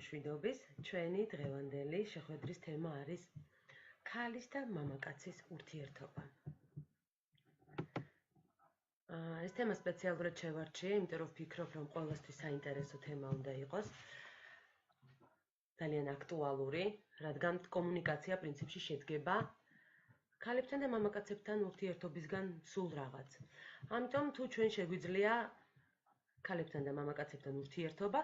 მშვიდობის, ჩვენი დღევანდელი შეხვედრის თემა არის ქალის და მამაკაცის ურთიერთობა. ეს თემა სპეციალურად შევარჩიე, იმიტომ რომ ვფიქრობ, რომ ყველასთვის საინტერესო თემა უნდა იყოს. ძალიან აქტუალური, რადგან კომუნიკაცია პრინციპში შედგება ქალებთან და მამაკაცებთან ურთიერთობისგან სულ რაღაც. ამიტომ თუ ჩვენ შეგვიძლია ქალებთან და მამაკაცებთან ურთიერთობა,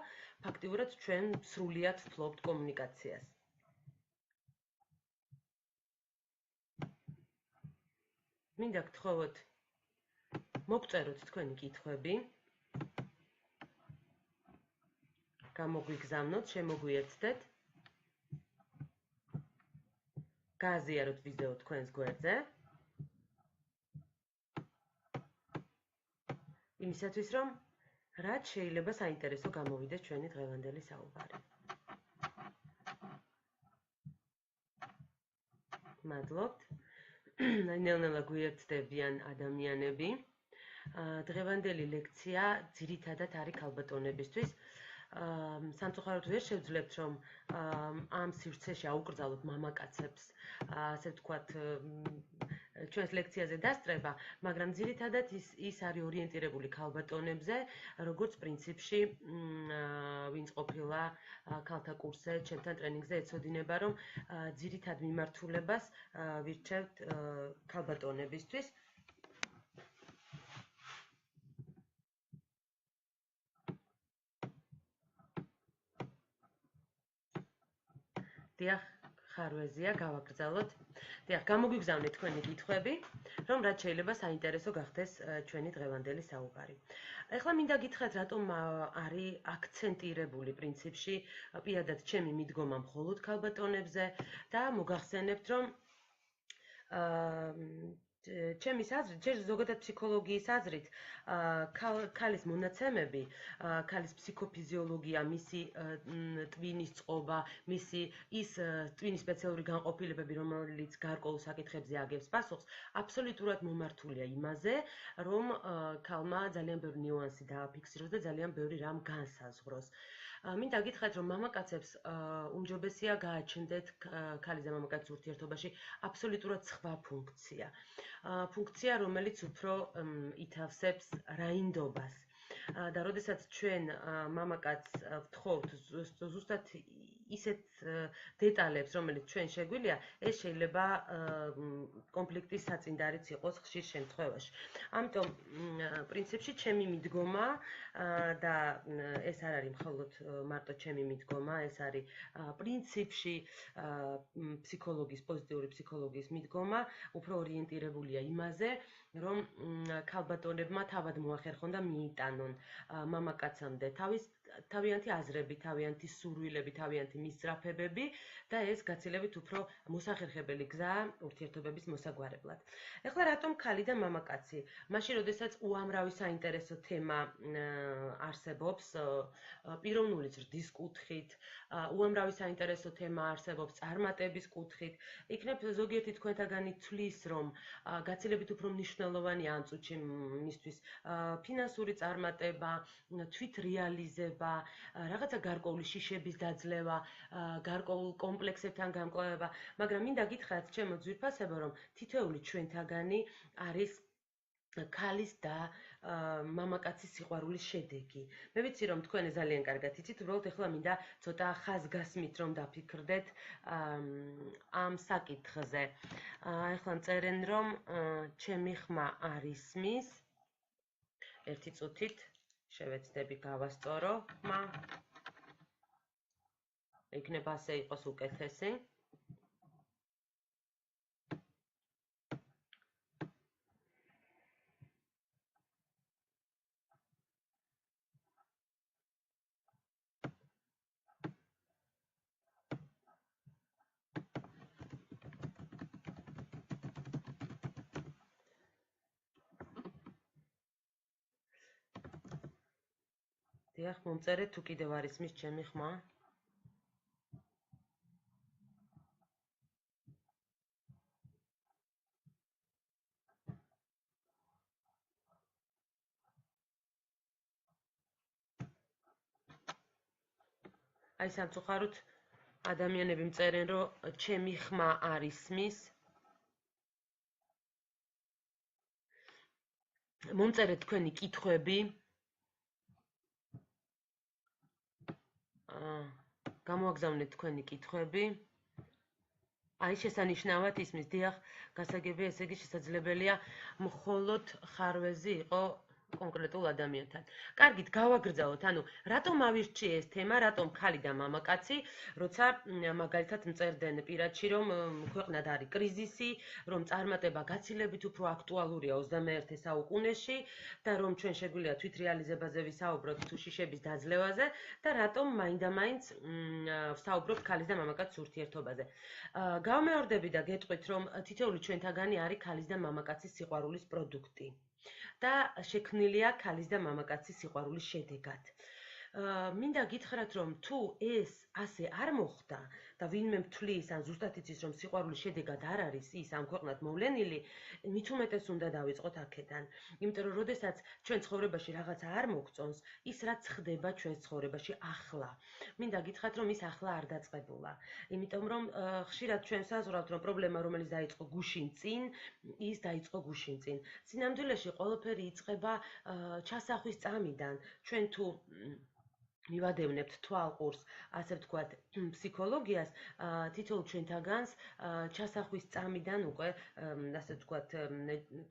ფაქტიურად ჩვენ სრულიად ვფლობთ კომუნიკაციას. მინდა გთხოვოთ მოგწეროთ თქვენი კითხვები, გამოგვიგზავნოთ, შემოგვიერთდეთ, გააზიაროთ ვიდეო თქვენს გვერდზე. იმისათვის, რომ რაც შეიძლება საინტერესო გამოვიდეს ჩვენი დღევანდელი საუბარი. მადლობთ. ნელ-ნელა გვიერთდებიან ადამიანები. დღევანდელი ლექცია ძირითადად არის ქალბატონებისთვის. სამწუხაროდ ვერ შევძლებთ, რომ ამ სივრცეში აუკრძალოთ მამაკაცებს, ასე ვთქვათ, ჩვენს ლექციაზე დასწრება, მაგრამ ძირითადად ის არის ორიენტირებული ქალბატონებზე, როგორც პრინციპში, ვინც ყოფილა ქალთა კურსზე, ჩემთან ტრენინგზე ეცოდინება, რომ ძირითად მიმართულებას ვირჩევთ ქალბატონებისთვის. დიახ, ხარვეზია, გავაგრძელოთ. დიახ, გამოგვიგზავნეთ თქვენი კითხვები, რომ რაც შეიძლება საინტერესო გახდეს ჩვენი დღევანდელი საუბარი. ეხლა მინდა გითხრათ, რატომ არის აქცენტირებული პრინციპში პირადად ჩემი მიდგომა მხოლოდ ქალბატონებზე და მოგახსენებთ, რომ ჩემის აზრით, ზოგადად ფსიქოლოგიის აზრით, ქალის მონაცემები, ქალის ფსიქოფიზიოლოგია, მისი ტვინის წყობა, მისი ის ტვინის სპეციალური განყოფილებები, რომელიც გარკვეულ საკითხებზე აგებს პასუხს, აბსოლუტურად მომართულია იმაზე, რომ ქალმა ძალიან ბევრი ნიუანსი დააფიქსიროს და ძალიან ბევრი რამ განსაზღვროს. მინდა გითხრათ, რომ მამაკაცებს უმჯობესია გააჩნდეთ ქალის და მამაკაცის ურთიერთობაში აბსოლუტურად სხვა ფუნქცია. ფუნქცია, რომელიც უფრო ითავსებს რაინდობას. და როდესაც ჩვენ მამაკაცს ვთხოვთ ზუსტად ისეთ დეტალებს, რომელიც ჩვენ შეგვიძლია, ეს შეიძლება კონფლიქტის საწინდარიც იყოს ხშირ შემთხვევაში. ამიტომ პრინციპში ჩემი მიდგომა და ეს არ არის მხოლოდ მარტო ჩემი მიდგომა, ეს არის პრინციპში ფსიქოლოგიის, პოზიტიური ფსიქოლოგიის მიდგომა, უფრო ორიენტირებულია იმაზე, რომ ქალბატონებმა თავად მოახერხონ და მიიტანონ მამაკაცამდე თავიანთი აზრები, თავიანთი სურვილები, თავიანთი მისწრაფებები და ეს გაცილებით უფრო მოსახერხებელი გზაა ურთიერთობების მოსაგვარებლად. ეხლა რატომ ქალი და მამაკაცი? მაშინ, როდესაც უამრავი საინტერესო თემა არსებობს პიროვნული ზრდის კუთხით, უამრავი საინტერესო თემა არსებობს წარმატების კუთხით, იქნებ ზოგიერთი თქვენთაგანი თვლის, რომ გაცილებით უფრო მნიშვნელოვანია ამ წუთში მისთვის ფინანსური წარმატება, თვითრეალიზება, რაღაცა გარკვეული შიშების დაძლევა, გარკვეულ კომპლექსებთან გამკლავება, მაგრამ მინდა გითხრათ, ჩემო ძვირფასებო, რომ თითოეული ჩვენთაგანი არის ქალის და მამაკაცის სიყვარულის შედეგი. მე ვიცი, რომ თქვენ ძალიან კარგად იცით, უბრალოდ ეხლა მინდა ცოტა ხაზგასმით რომ დაფიქრდეთ ამ საკითხზე. ეხლა წერენ, რომ ჩემი ხმა არ ისმის. ერთი წუთით შევეცდები გავასწორო ხმა. იქნება ასე იყოს უკეთესი. დიახ, მომწერეთ, თუ კიდევ არ ისმის ჩემი ხმა. აი სამწუხაროდ ადამიანები მწერენ, რომ ჩემი ხმა არ ისმის. მომწერეთ თქვენი კითხვები. გამოაგზავნეთ თქვენი კითხვები. აი შესანიშნავად ისმის, დიახ, გასაგებია, ესე იგი შესაძლებელია მხოლოდ ხარვეზი იყო კონკრეტულ ადამიანთან. კარგით, გავაგრძელოთ, ანუ რატომ ავირჩიე ეს თემა, რატომ ქალი და მამაკაცი, როცა მაგალითად მწერდნენ პირადში, რომ ქვეყნად არის კრიზისი, რომ წარმატება გაცილებით უფრო აქტუალურია 21 საუკუნეში და რომ ჩვენ შეგვიძლია თვითრეალიზებაზე ვისაუბროთ თუ შიშების დაძლევაზე და რატომ მაინდა-მაინც ვსაუბრობთ ქალის და მამაკაცის ურთიერთობაზე. გავმეორდები და გეტყვით, რომ თითოეული ჩვენთაგანი არის ქალის და მამაკაცის სიყვარულის პროდუქტი. და შექმნილია ქალის და მამაკაცის სიყვარულის შედეგად. მინდა გითხრათ, რომ თუ ეს ასე არ მოხდა და ვინმე მთვლის ან ზუსტად იცის, რომ სიყვარულის შედეგად არ არის ის ამ ქვეყნად მოვლენილი, მით უმეტეს უნდა დავიწყოთ აქედან. იმიტომ რომ როდესაც ჩვენ ცხოვრებაში რაღაცა არ მოგწონს, ის რაც ხდება ჩვენს ცხოვრებაში ახლა. მინდა გითხრათ, რომ ის ახლა არ დაწყებულა. იმიტომ რომ ხშირად ჩვენ საზღვრავთ, რომ პრობლემა, რომელიც დაიწყო გუშინ წინ, ის დაიწყო გუშინ წინ. სინამდვილეში ყველაფერი იწყება ჩასახვის წამიდან. ჩვენ თუ მივადევნებთ თვალყურს, ასე ვთქვათ, ფსიქოლოგიას, თითოეულ ჩვენთაგანს ჩასახვის წამიდან უკვე, ასე ვთქვათ,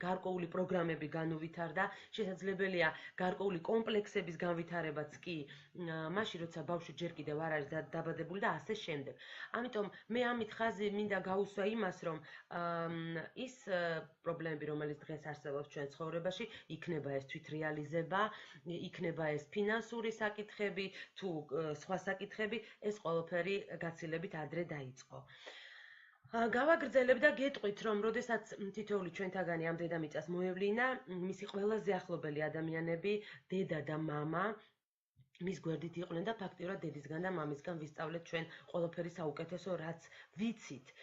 გარკვეული პროგრამები განუვითარდა, შესაძლებელია გარკვეული კომპლექსების განვითარებაც კი, მაშინ როცა ბავშვი ჯერ კიდევ არ არის დაბადებული და ასე შემდეგ. ამიტომ მე ამით ხაზი მინდა გაუსვა იმას, რომ ის პრობლემები, რომელიც დღეს არსებობს ჩვენ ცხოვრებაში, იქნება ეს თვითრეალიზება, იქნება ეს ფინანსური საკითხები, თუ სხვა საკითხები, ეს ყველაფერი გაცილებით ადრე დაიწყო. გავაგრძელებ და გეტყვით, რომ როდესაც თითოეული ჩვენთაგანი ამ დედამიწას მოევლინა, მისი ყველაზე ახლობელი ადამიანები, დედა და მამა, მის გვერდით იყვნენ და ფაქტიურად დედისგან და მამისგან ვისწავლეთ ჩვენ ყველაფერი საუკეთესო, რაც ვიცით.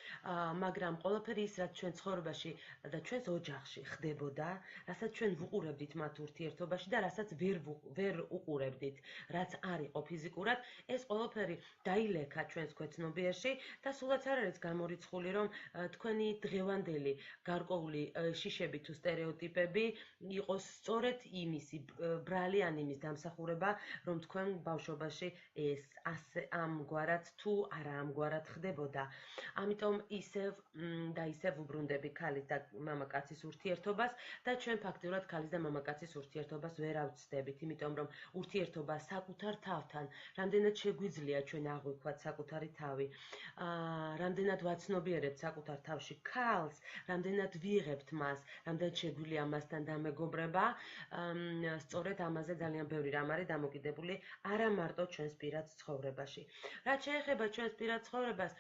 მაგრამ ყველაფერი ის, რაც ჩვენ ცხოვრებაში და ჩვენს ოჯახში ხდებოდა, რასაც ჩვენ ვუყურებდით მათ ურთიერთობაში და რასაც ვერ უყურებდით, რაც არ იყო ფიზიკურად, ეს ყველაფერი დაილექა ჩვენს ქვეცნობიერში და სულაც არ არის გამორიცხული, რომ თქვენი დღევანდელი გარკვეული შიშები თუ სტერეოტიპები იყოს სწორედ იმისი ბრალი ან იმის დამსახურება, რომ თქვენ ბავშვობაში ეს ამგვარად თუ არა ამგვარად ხდებოდა. ამიტომ ისევ და ისევ ვუბრუნდები ქალის და მამაკაცის ურთიერთობას და ჩვენ ფაქტიურად ქალის და მამაკაცის ურთიერთობას ვერ ავწდებით, იმიტომ რომ ურთიერთობა საკუთარ თავთან, რამდენად შეგვიძლია ჩვენ აღვიქვათ საკუთარი თავი, რამდენად ვაცნობიერებთ საკუთარ თავში ქალს, რამდენად ვიღებთ მას, რამდენად შეგვიძლია მასთან დამეგობრება, სწორედ ამაზე ძალიან ბევრი რამ არის დამოკიდებული არა მარტო ჩვენს პირად ცხოვრებაში. რაც შეეხება ჩვენს პირად ცხოვრებას,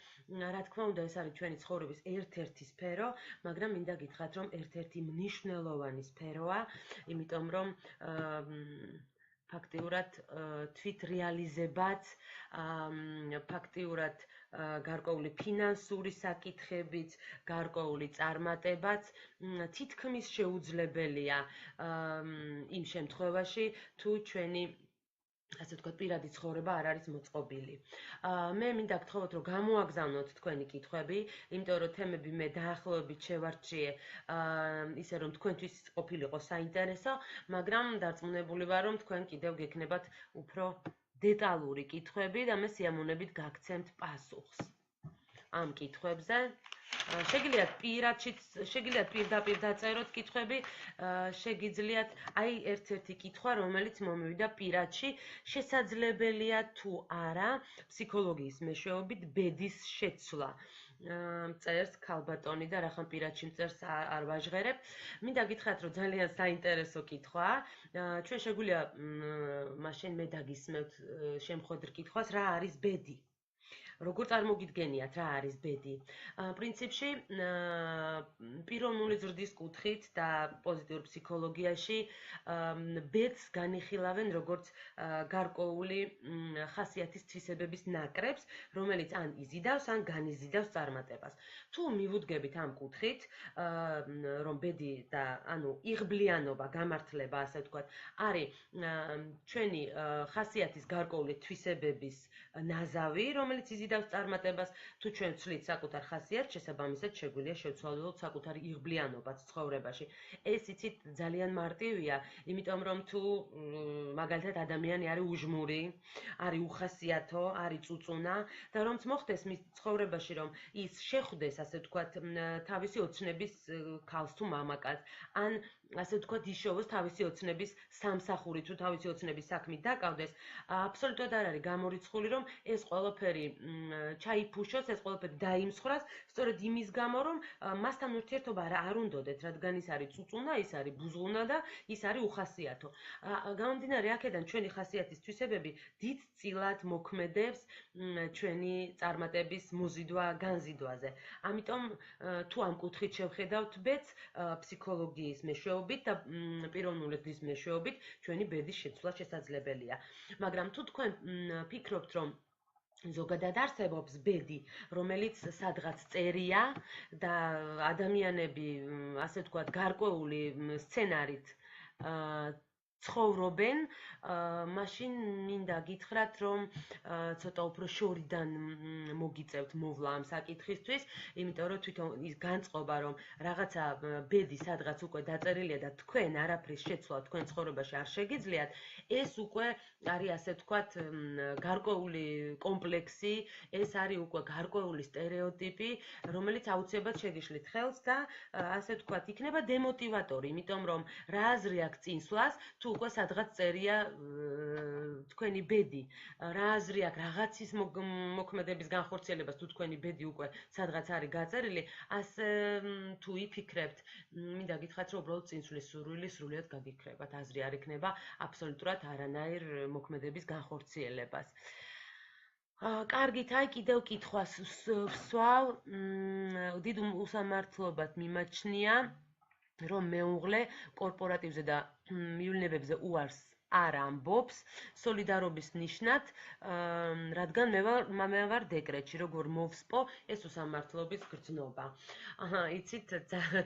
რა თქმა უნდა, ეს არის ჩვენი ცხოვრების ერთ-ერთი სფერო, მაგრამ მინდა გითხრათ, რომ ერთ-ერთი მნიშვნელოვანი სფეროა, იმიტომ რომ ფაქტიურად თვითრეალიზებაც, ფაქტიურად გარკვეული ფინანსური საკითხებიც, გარკვეული წარმატებაც თითქმის შეუძლებელია იმ შემთხვევაში, თუ ჩვენი ასე ვთქვათ, პირადი ცხოვრება არ არის მოწყობილი. მე მინდა გთხოვოთ, რომ გამოაგზავნოთ თქვენი კითხვები, იმიტომ რომ თემები მე დაახლოებით შევარჩიე, ისე რომ თქვენთვის ყოფილიყო საინტერესო, მაგრამ დარწმუნებული ვარ, რომ თქვენ კიდევ გექნებათ უფრო დეტალური კითხვები და მე სიამოვნებით გაგცემთ პასუხს ამ კითხვებზე. შეგიძლიათ პირდაპირ დაწეროთ კითხვები, შეგიძლიათ აი ერთ-ერთი კითხვა, რომელიც მომივიდა პირადში, შესაძლებელია თუ არა ფსიქოლოგიის მეშვეობით ბედის შეცვლა. წერს ქალბატონი და რახან პირადში მწერს არ ვაჟღერებ. მინდა გითხრათ, რომ ძალიან საინტერესო კითხვაა. ჩვენ შეგვიძლია მაშინ მე დაგისმევთ შემხვედრ კითხვას, რა არის ბედი? როგორ წარმოგიდგენიათ რა არის ბედი? პრინციპში პიროვნული ზრდის კუთხით და პოზიტიურ ფსიქოლოგიაში ბედს განიხილავენ როგორც გარკვეული ხასიათის თვისებების ნაკრებს, რომელიც ან იზიდავს, ან განიზიდავს წარმატებას. თუ მივუდგებით ამ კუთხით, რომ ბედი და ანუ იღბლიანობა, გამართლება, ასე ვთქვათ, არის ჩვენი ხასიათის გარკვეული თვისებების ნაზავი, რომელიც იზიდავს წარმატებას, თუ ჩვენ ვცვლით საკუთარ ხასიათს, შესაბამისად შეგვიძლია შევცვალოთ საკუთარი იღბლიანობაც ცხოვრებაში. ეს იცით ძალიან მარტივია, იმიტომ რომ თუ მაგალითად ადამიანი არის უჟმური, არის უხასიათო, არის წუწუნა და რომც მოხდეს მის ცხოვრებაში, რომ ის შეხვდეს, ასე ვთქვათ, თავისი ოცნების ქალს თუ მამაკაცს, ან ასე ვთქვათ, იშოვოს თავისი ოცნების სამსახური თუ თავისი ოცნების საქმით დაკავდეს, აბსოლუტურად არ არის გამორიცხული, რომ ეს ყველაფერი ჩაიფუშოს, ეს ყველაფერი დაიმსხრას, სწორედ იმის გამო, რომ მასთან ურთიერთობა არ უნდოდეთ, რადგან ის არის წუწუნა, ის არის ბუზღუნა და ის არის უხასიათო. გამომდინარე აქედან ჩვენი ხასიათის თვისებები დიდწილად მოქმედებს ჩვენი წარმატების მოზიდვა, განზიდვაზე. ამიტომ თუ ამ კუთხით შევხედავთ ბედს, ფსიქოლოგიის მეშვეობით და პიროვნული ზრდის მეშვეობით, ჩვენი ბედის შეცვლა შესაძლებელია. მაგრამ თუ თქვენ ფიქრობთ, რომ ზოგადად არსებობს ბედი, რომელიც სადღაც წერია და ადამიანები, ასე ვთქვათ, გარკვეული სცენარით ცხოვრობენ, მაშინ მინდა გითხრათ, რომ ცოტა უფრო შორიდან მოგიწევთ მოვლა ამ საკითხისთვის, იმიტომ რომ თვითონ ის განწყობა, რომ რაღაცა ბედი სადღაც უკვე დაწერილია და თქვენ არაფრის შეცვლა თქვენ ცხოვრებაში არ შეგიძლიათ, ეს უკვე არის, ასე ვთქვათ, გარკვეული კომპლექსი, ეს არის უკვე გარკვეული სტერეოტიპი, რომელიც აუცილებლად შეგიშლით ხელს და, ასე ვთქვათ, იქნება დემოტივატორი, იმიტომ რომ რა აზრი აქვს წინსვლას, თუ უკვე სადღაც წერია თქვენი ბედი, რა აზრი აქვს რაღაცის მოქმედების განხორციელებას, თუ თქვენი ბედი უკვე სადღაც არის გაწერილი, ასე თუ იფიქრებთ, მინდა გითხრათ, რომ უბრალოდ წინსვლის სურვილი სრულიად გაგიქრებათ, აზრი არ იქნება აბსოლუტურად არანაირ მოქმედების განხორციელებას. კარგით, აი კიდევ კითხვას ვსვავ, დიდ უსამართლობად მიმაჩნია, რომ მეუღლე კორპორატივზე და მივლინებებზე უარს არ ამბობს, სოლიდარობის ნიშნად, რადგან მე ვარ დეკრეტში, როგორ მოვსპო ეს უსამართლობის გრძნობა. იცით,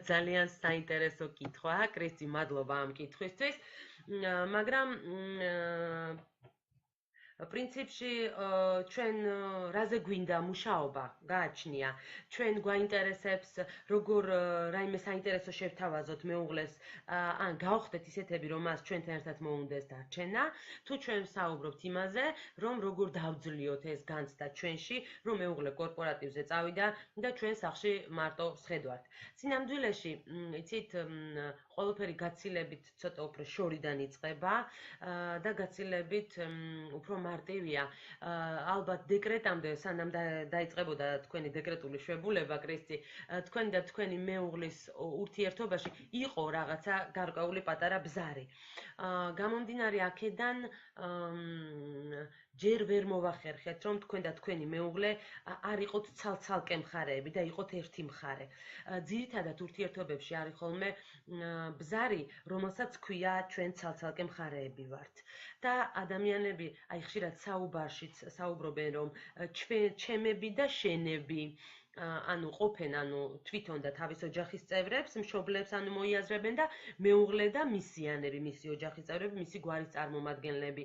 ძალიან საინტერესო კითხვაა, კრისტი, მადლობა ამ კითხვისთვის, მაგრამ პრინციპში ჩვენ რაზე გვინდა მუშაობა გააჩნია, ჩვენ გვაინტერესებს როგორ რაიმე საინტერესო შევთავაზოთ მეუღლეს, ან გავხდეთ ისეთები, რომ მას ჩვენთან ერთად მოუნდეს დარჩენა, თუ ჩვენ ვსაუბრობთ იმაზე, რომ როგორ დავძლიოთ ეს განცდა ჩვენში, რომ მეუღლე კორპორატივზე წავიდა და ჩვენ სახლში მარტო ვსხედვართ. სინამდვილეში, იცით, ყველაფერი გაცილებით ცოტა უფრო შორიდან იწყება და გაცილებით უფრო მარტივია. ალბათ დეკრეტამდე, სანამ დაიწყებოდა თქვენი დეკრეტული შვებულება, კრისტი, თქვენი და თქვენი მეუღლის ურთიერთობაში იყო რაღაცა გარკვეული პატარა ბზარი. გამომდინარე აქედან ჯერ ვერ მოვახერხეთ, რომ თქვენ და თქვენი მეუღლე არ იყოთ ცალ-ცალკე მხარეები და იყოთ ერთი მხარე. ძირითადად ურთიერთობებში არის ხოლმე ბზარი, რომელსაც ქვია ჩვენ ცალ-ცალკე მხარეები ვართ. და ადამიანები აი ხშირად საუბარშიც საუბრობენ, რომ ჩემები და შენები ანუ ყოფენ, ანუ თვითონ და თავის ოჯახის წევრებს, მშობლებს ანუ მოიაზრებენ და მეუღლე და მისიანები, მისი ოჯახის წევრები, მისი გვარის წარმომადგენლები.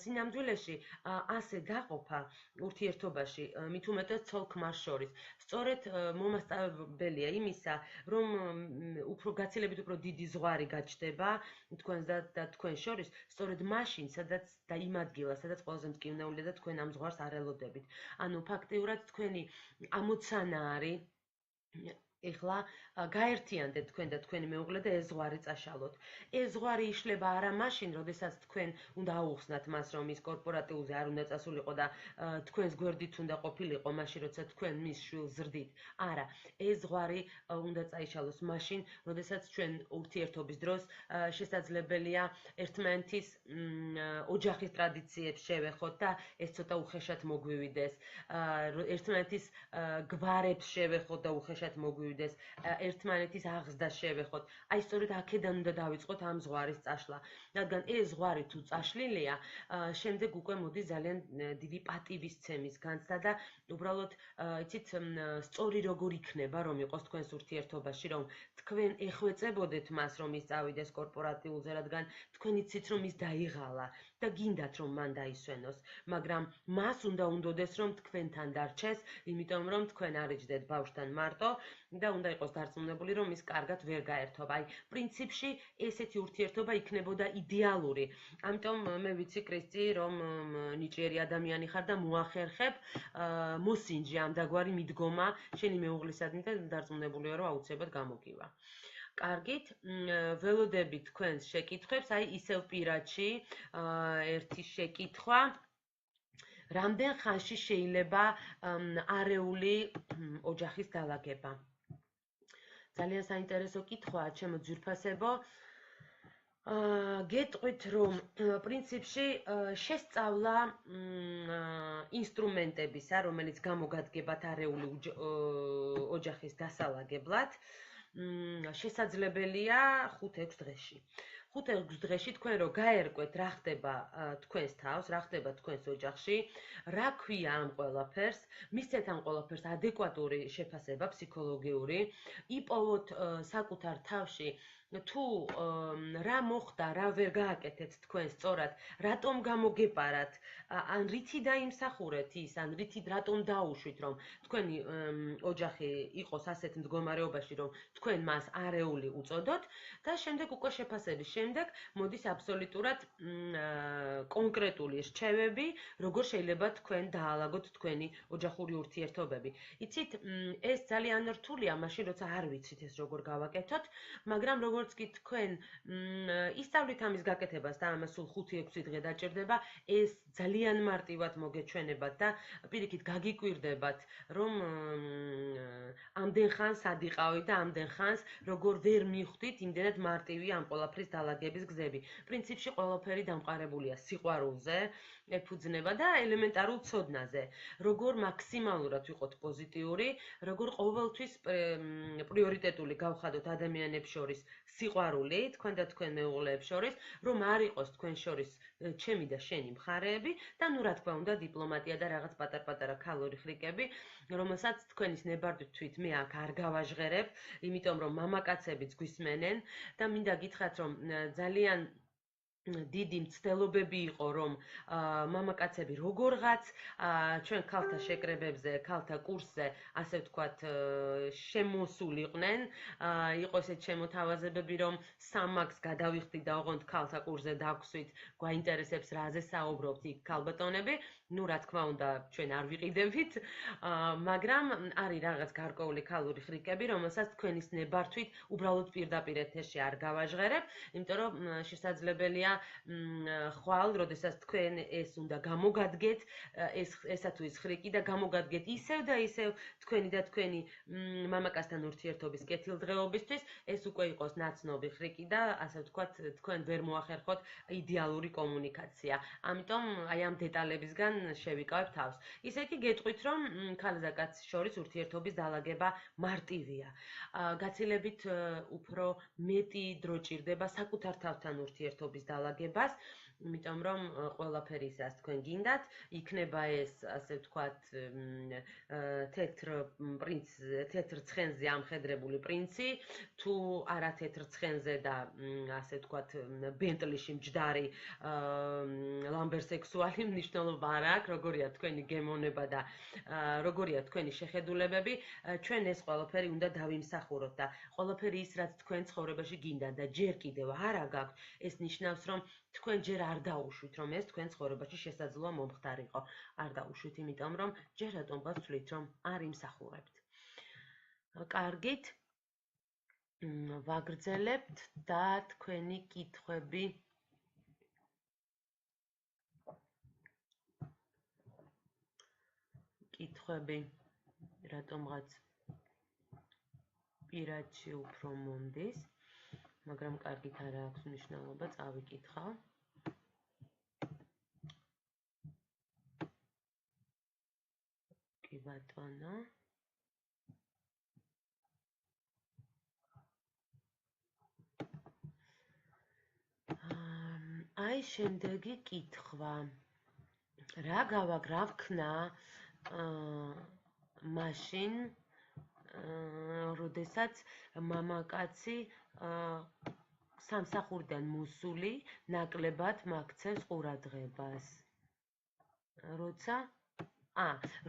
სინამდვილეში ასე დაყოფა ურთიერთობაში, მით უმეტეს ცოლ-ქმარს შორის. სწორედ მომასწავებელია იმისა, რომ უფრო გაცილებით უფრო დიდი ზღვარი გაჩნდება თქვენს და თქვენ შორის, სწორედ მაშინ, სადაც და იმ ადგილას, სადაც ყველაზე მტკივნეულია და თქვენ ამ ზღვარს არ ელოდებით. ანუ ფაქტიურად თქვენი ამოცანა არის ეხლა გაერთიანდეთ თქვენ და თქვენი მეუღლე და ეს ზღვარი წაშალოთ. ეს ზღვარი იშლება არა მაშინ, როდესაც თქვენ უნდა აუხსნათ მას, რომ ის კორპორატიულზე არ უნდა წასულიყო და თქვენს გვერდით უნდა ყოფილიყო მაშინ, როცა თქვენ მის შვილს ზრდით. არა, ეს ზღვარი უნდა წაიშალოს მაშინ, როდესაც ჩვენ ურთიერთობის დროს შესაძლებელია ერთმანეთის ოჯახის ტრადიციებს შევეხოთ და ეს ცოტა უხეშად მოგვივიდეს. ერთმანეთის გვარებს შევეხოთ და უხეშად მოგვივიდეს. ერთმანეთის აღზრდა შევეხოთ. აი სწორედ აქედან უნდა დავიწყოთ ამ ზღვარის წაშლა. რადგან ეს ზღვარი თუ წაშლილია, შემდეგ უკვე მოდის ძალიან დიდი პატივისცემის განცდა და უბრალოდ იცით, სწორი როგორ იქნება, რომ იყოს თქვენს ურთიერთობაში, რომ თქვენ ეხვეწებოდეთ მას, რომ ის წავიდეს კორპორატიულზე, რადგან თქვენ იცით, რომ ის დაიღალა და გინდათ, რომ მან დაისვენოს, მაგრამ მას უნდა უნდოდეს, რომ თქვენთან დარჩეს, იმიტომ რომ თქვენ არიჯდეთ ბავშვთან მარტო და უნდა იყოს დარწმუნებული, რომ ის კარგად ვერ გაერთობა. აი, პრინციპში ესეთი ურთიერთობა იქნებოდა იდეალური. ამიტომ მე ვიცი, კრისტი, რომ ნიჭიერი ადამიანი ხარ და მოახერხებ, მოსინჯი ამ დაგვარი მიდგომა შენი მეუღლისადმი და დარწმუნებულია, რომ აუცილებლად გამოგივა. კარგით, ველოდებით თქვენს შეკითხვებს, აი ისევ პირადში ერთი შეკითხვა. რამდენ ხანში შეიძლება არეული ოჯახის დალაგება? ძალიან საინტერესო კითხვაა, ჩემო ძვირფასებო. გეტყვით, რომ პრინციპში შესწავლა ინსტრუმენტებისა, რომელიც გამოგადგებათ არეული ოჯახის დასალაგებლად, შესაძლებელია 5-6 დღეში. 5-6 დღეში თქვენ რო გაერკვეთ რა ხდება თქვენს თავს, რა ხდება თქვენს ოჯახში, რა ქვია ამ ყველაფერს, მისცეთ ამ ყველაფერს ადეკვატური შეფასება ფსიქოლოგიური, იპოვოთ საკუთარ თავში თუ რა მოხდა, რა ვერ გააკეთეთ თქვენ სწორად, რატომ გამოგეპარათ, ან რითი დაიმსახურეთ ის, ან რითი რატომ დაუშვით, რომ თქვენი ოჯახი იყოს ასეთ მდგომარეობაში, რომ თქვენ მას არეული უწოდოთ და შემდეგ უკვე შეფასების შემდეგ მოდის აბსოლუტურად კონკრეტული რჩევები, როგორ შეიძლება თქვენ დაალაგოთ თქვენი ოჯახური ურთიერთობები. იცით, ეს ძალიან რთულია მაშინ, როცა არ ვიცით ეს როგორ გავაკეთოთ, მაგრამ როგორც კი თქვენ ისწავლით ამის გაკეთებას და ამას სულ 5-6 დღე დაჭირდება, ეს ძალიან მარტივად მოგეჩვენებათ და პირიქით გაგიკვირდებათ, რომ ამდენ ხანს სად იყავით და ამდენ ხანს როგორ ვერ მიხვდით იმდენად მარტივი ამ ყველაფრის დალაგების გზები. პრინციპში ყველაფერი დამყარებულია სიყვარულზე, ეფუძნება და ელემენტარულ ცოდნაზე. როგორ მაქსიმალურად ვიყოთ პოზიტიური, როგორ ყოველთვის პრიორიტეტული გავხადოთ ადამიანებს შორის სიყვარული, თქვენ და თქვენ მეუღლეებს შორის, რომ არ იყოს თქვენ შორის ჩემი და შენი მხარეები და ნუ რა თქმა უნდა დიპლომატია და რაღაც პატარ-პატარა ქალური ხრიკები, რომელსაც თქვენის ნებართვით თვით მე აქ არ გავაჟღერებ, იმიტომ რომ მამაკაცებიც გვისმენენ და მინდა გითხრათ, რომ ძალიან დიდი მცდელობები იყო, რომ მამაკაცები როგორღაც ჩვენ ქალთა შეკრებებზე, ქალთა კურსზე, ასე ვთქვათ, შემოსულიყვნენ. იყო ესეთ შემოთავაზებები, რომ 3 მაგს გადავიხდით და ოღონდ ქალთა კურსზე დავქვსვით, გვაინტერესებს რაზე საუბრობთ იქ ქალბატონები. ნუ რა თქმა უნდა, ჩვენ არ ვიყიდებით, მაგრამ არის რაღაც გარკვეული ქალური ხრიკები, რომელსაც თქვენის ნებართვით უბრალოდ პირდაპირ ეთერში არ გავაჟღერებ, იმიტომ რომ შესაძლებელია ხვალ, როდესაც თქვენ ეს უნდა გამოგადგეთ, ესა თუ ის ხრიკი და გამოგადგეთ ისევ და ისევ თქვენი და თქვენი მამაკაცთან ურთიერთობის კეთილდღეობისთვის, ეს უკვე იყოს ნაცნობი ხრიკი და ასე ვთქვათ, თქვენ ვერ მოახერხოთ იდეალური კომუნიკაცია. ამიტომ აი ამ დეტალებისგან შევიკავებ თავს. ისე კი გეტყვით, რომ ქალს და კაცს შორის ურთიერთობის დალაგება მარტივია. გაცილებით უფრო მეტი დრო ჭირდება საკუთარ თავთან ურთიერთობის დალაგებას, იმიტომ რომ ყველაფერი ისაც თქვენ გინდათ, იქნება ეს ასე ვთქვათ თეთრ ცხენზე ამხედრებული პრინცი, თუ არა თეთრ ცხენზე და ასე ვთქვათ ბენტლიში მჯდარი ლამბერსექსუალი, მნიშვნელობა არ აქვს, როგორია თქვენი გემოვნება და როგორია თქვენი შეხედულებები, ჩვენ ეს ყველაფერი უნდა დავიმსახუროთ და ყველაფერი ის, რაც თქვენ ცხოვრებაში გინდა და ჯერ კიდევ არა გაქვთ, ეს ნიშნავს, რომ თქვენ ჯერ არ დაუშვით, რომ ეს თქვენ ცხოვრებაში შესაძლოა მომხდარიყო. არ დაუშვით, იმიტომ რომ ჯერ რატომ ვთვლით, რომ არ იმსახურებთ. კარგით. ვაგრძელებთ და თქვენი კითხვები. რატომღაც პირადში უფრო მომდის, მაგრამ კარგით არა აქვს მნიშვნელობა, წავიკითხავ. კი ბატონო. აი შემდეგი კითხვა. რა გავაქნა მაშინ, როდესაც მამაკაცი სამსახურიდან მოსული ნაკლებად მაქცევს ყურადღებას.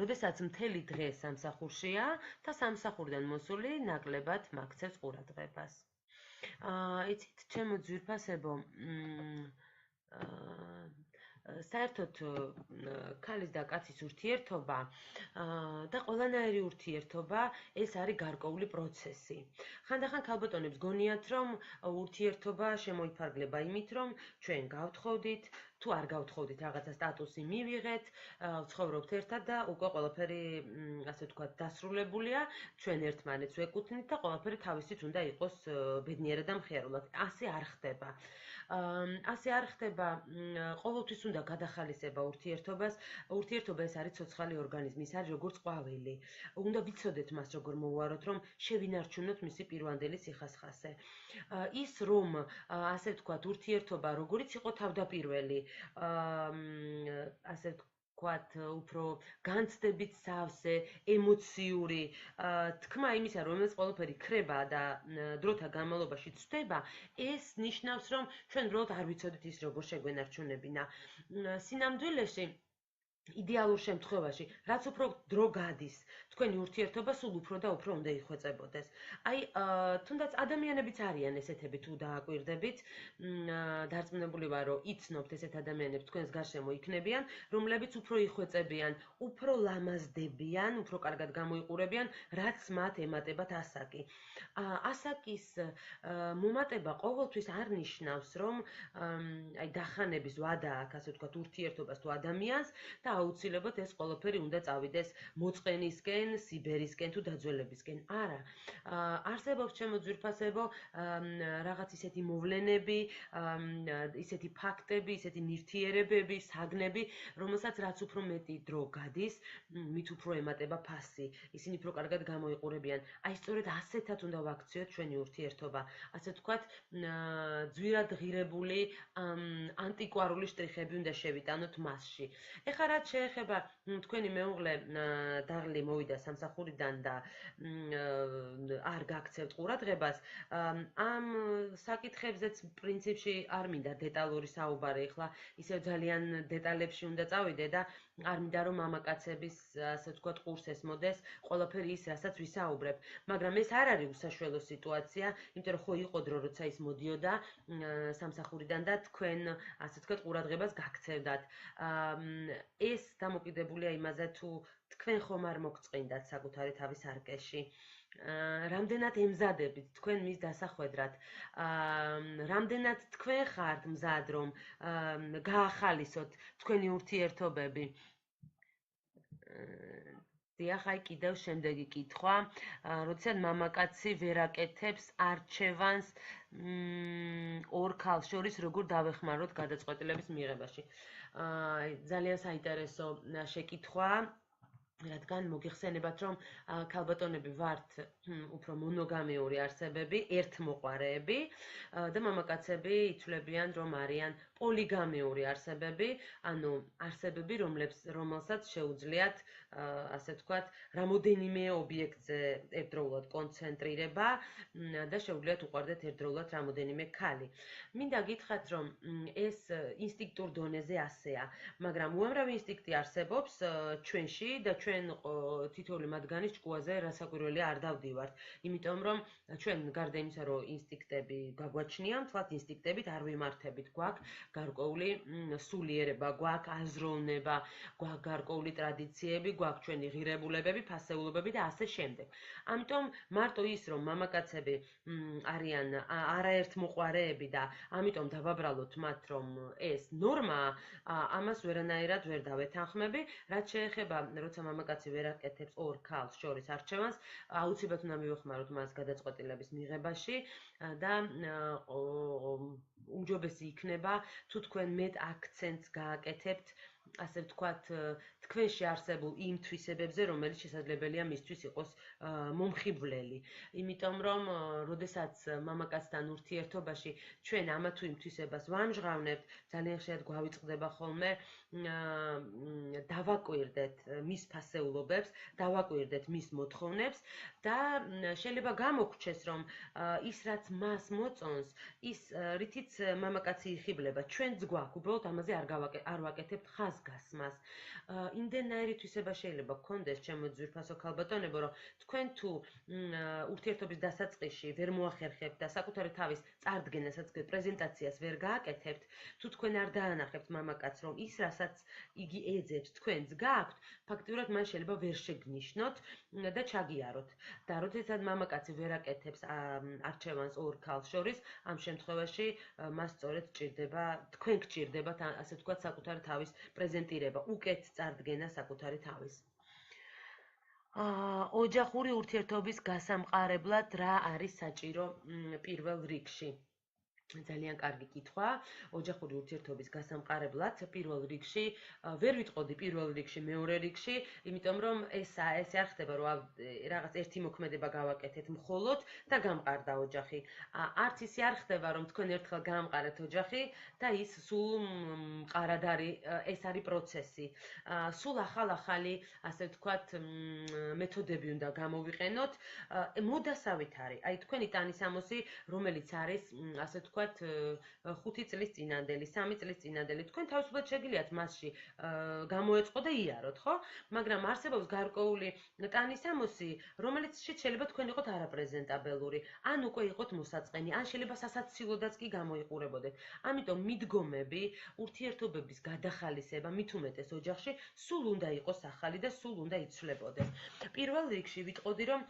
როდესაც მთელი დღე სამსახურშია და სამსახურიდან მოსული ნაკლებად მაქცევს ყურადღებას. იცით, ჩემო ძვირფასებო, საერთოდ ქალის და კაცის ურთიერთობა და ყველანაირი ურთიერთობა ეს არის გარკვეული პროცესი. ხანდახან ქალბატონებს გონიათ, რომ ურთიერთობა შემოიფარგლება იმით, რომ ჩვენ გავთხოვდით, თუ არ გავთხოვდით რაღაცა სტატუსი მივიღეთ, ვცხოვრობთ ერთად და უკვე ყველაფერი, ასე ვთქვათ, დასრულებულია, ჩვენ ერთმანეთს ვეკუთვნით და ყველაფერი თავისით უნდა იყოს ბედნიერად და მხიარულად. ასე არ ხდება. ასე არ ხდება, ყოველთვის უნდა გადახალისება ურთიერთობას. ურთიერთობა ეს არის ცოცხალი ორგანიზმი, ის არის როგორც ყვავილი. უნდა ვიცოდეთ მას როგორ მოვუაროთ, რომ შევინარჩუნოთ მისი პირვანდელი სიხასხასე. ის რომ, ასე ვთქვათ, ურთიერთობა როგორიც იყო თავდაპირველი, ასე ვთქვათ, უფრო განცდებით სავსე, ემოციური, თქმა იმისა, რომ ეს ყველაფერი ქრება და დროთა განმავლობაში ცვდება, ეს ნიშნავს, რომ ჩვენ უბრალოდ არ ვიცოდით ის როგორ შეგვენარჩუნებინა. სინამდვილეში იდეალურ შემთხვევაში, რაც უფრო დრო გადის, თქვენი ურთიერთობა სულ უფრო და უფრო უნდა იხვეწებოდეს. აი, თუნდაც ადამიანებიც არიან ესეთები თუ დააკვირდებით, დარწმუნებული ვარ, რომ იცნობთ ესეთ ადამიანებს თქვენს გარშემო იქნებიან, რომლებიც უფრო იხვეწებიან, უფრო ლამაზდებიან, უფრო კარგად გამოიყურებიან, რაც მათ ემატებათ ასაკი. ასაკის მომატება ყოველთვის არ ნიშნავს, რომ აი დახანების ვადა აქვს, ასე ვთქვათ, ურთიერთობას თუ ადამიანს და აუცილებლად ეს ყველაფერი უნდა წავიდეს მოწყენისკენ, სიბერისკენ თუ დაძველებისკენ. არა. არსებობს ჩემო ძვირფასებო რაღაც ისეთი მოვლენები, ისეთი ფაქტები, ისეთი ნივთიერებები, საგნები, რომელსაც რაც უფრო მეტი დრო გადის, მით უფრო ემატება ფასი. ისინი უფრო კარგად გამოიყურებიან. აი სწორედ ასეთად უნდა ვაქციოთ ჩვენი ურთიერთობა. ასე ვთქვათ, ძვირად ღირებული ანტიკვარული შტრიხები უნდა შევიტანოთ მასში. ეხლა რაც შეეხება თქვენი მეუღლე დაღლი მოვიდა სამსახურიდან და არ გაქცევთ ყურადღებას, ამ საკითხებზეც პრინციპში არ მინდა დეტალური საუბარი, ეხლა ისევ ძალიან დეტალებში უნდა წავიდე და არ მინდა რომ მამაკაცების, ასე ვთქვათ, ყურს ესმოდეს ყველაფერი ის, რასაც ვისაუბრებ, მაგრამ ეს არ არის უსაშველო სიტუაცია, იმიტომ რომ ხო იყო დრო, როცა ის მოდიოდა სამსახურიდან და თქვენ, ასე ვთქვათ, ყურადღებას გაქცევდათ. ეს დამოკიდებულია იმაზე, თუ თქვენ ხომ არ მოგწყინდათ საკუთარი თავის არკეში. რამდენად ემზადებით თქვენ მის დასახვედრად, რამდენად თქვენ ხართ მზად, რომ გაახალისოთ თქვენი ურთიერთობები. დიახ, აი კიდევ შემდეგი კითხვა, როდესაც მამაკაცი ვერ აკეთებს არჩევანს ორ ქალს შორის, როგორ დავეხმაროთ გადაწყვეტილების მიღებაში. ძალიან საინტერესო შეკითხვა, რადგან მოგიხსენებათ, რომ ქალბატონები ვართ უფრო მონოგამიური არსებები, ერთმოყვარეები და მამაკაცები ითვლებიან, რომ არიან პოლიგამიური არსებები, ანუ არსებები, რომელსაც შეუძლიათ, ასე ვთქვათ, რამოდენიმე ობიექტზე ერთდროულად კონცენტრირება და შეუძლიათ უყვარდეთ ერთდროულად რამოდენიმე ქალი. მინდა გითხრათ, რომ ეს ინსტინქტურ დონეზე ასეა, მაგრამ უამრავი ინსტინქტი არსებობს ჩვენში და ჩვენ თითოეული მათგანის ჭკუაზე რასაკვირველია არ დავდივართ, იმიტომ რომ ჩვენ გარდა იმისა, რომ ინსტინქტები გაგვაჩნია, მთლად ინსტინქტებით არ ვიმართებით, გვაქვს გარკვეული სულიერება გვაქვს, აზროვნება, გვაქვს გარკვეული ტრადიციები, გვაქვს ჩვენი ღირებულებები, ფასეულობები და ასე შემდეგ. ამიტომ მარტო ის, რომ მამაკაცები არიან არაერთმოყვარეები და ამიტომ დავაბრალოთ მათ, რომ ეს ნორმაა, ამას ვერანაირად ვერ დავეთანხმები, რაც შეეხება, როცა მამაკაცი ვერ აკეთებს ორ ქალს შორის არჩევანს, აუცილებლად უნდა მივეხმაროთ მას გადაწყვეტილების მიღებაში და უმჯობესი იქნება თუ თქვენ მეტ აქცენტს გააკეთებთ, ასე ვთქვათ, თქვენში არსებულ იმ თვისებებზე, რომელიც შესაძლებელია მისთვის იყოს მომხიბვლელი. იმიტომ რომ, როდესაც მამაკაცთან ურთიერთობაში ჩვენ ამა თუ იმ თვისებას ვამჟღავნებთ, ძალიან ხშირად გვავიწყდება ხოლმე დავაკვირდეთ მის ფასეულობებს, დავაკვირდეთ მის მოთხოვნებს და შეიძლება გამოგრჩეს, რომ ის რაც მას მოწონს, ის რითიც მამაკაცი იხიბლება, ჩვენც გვაქვს, უბრალოდ ამაზე არ ვაკეთებთ ხაზგასმას. იმდენაირი თვისება შეიძლება გქონდეს, ჩემო ძვირფასო ქალბატონებო, რომ თქვენ თუ ურთიერთობის დასაწყისში ვერ მოახერხებთ და საკუთარი თავის წარდგენასაც, პრეზენტაციას ვერ გააკეთებთ, თუ თქვენ არ დაანახებთ მამაკაცს, რომ ის რასაც იგი ეძებს, თქვენც გააქვთ, ფაქტიურად მან შეიძლება ვერ შეგნიშნოთ და ჩაგიაროთ. და როდესაც მამაკაცი ვერ აკეთებს არჩევანს ორ ქალს შორის, ამ შემთხვევაში მას სწორედ ჭირდება, თქვენ გჭირდებათ, ასე ვთქვათ, საკუთარი თავის პრეზენტირება, უკეთ წარდგენა საკუთარი თავის. ოჯახური ურთიერთობის გასამყარებლად რა არის საჭირო პირველ რიგში? ძალიან კარგი კითხვა. ოჯახური ურთიერთობის გასამყარებლად პირველ რიგში ვერ ვიტყოდი პირველ რიგში, მეორე რიგში, იმიტომ რომ ესე არ ხდება, რომ რაღაც ერთი მოქმედება გავაკეთეთ მხოლოდ და გამყარდა ოჯახი. არც ისე არ ხდება, რომ თქვენ ერთხელ გაამყარეთ ოჯახი და ის სულ მყარად არის, ეს არის პროცესი. სულ ახალი, ასე ვთქვათ, მეთოდები უნდა გამოვიყენოთ. მოდასავით არის. აი თქვენი ტანისამოსი, რომელიც არის, ასე ვთქვათ, 5 წლის წინანდელი, 3 წლის წინანდელი, თქვენ თავისუფლად შეგიძლიათ მასში გამოეწყო და იაროთ, ხო? მაგრამ არსებობს გარკვეული ტანისამოსი, რომელიც შეიძლება თქვენ იყოთ არაპრეზენტაბელური, ან უკვე იყოთ მოსაწყენი, ან შეიძლება სასაცილოდაც კი გამოიყურებოდეთ. ამიტომ მიდგომები, ურთიერთობების გადახალისება, მით უმეტეს ოჯახში, სულ უნდა იყოს ახალი და სულ უნდა იცვლებოდეს. პირველ რიგში ვიტყოდი, რომ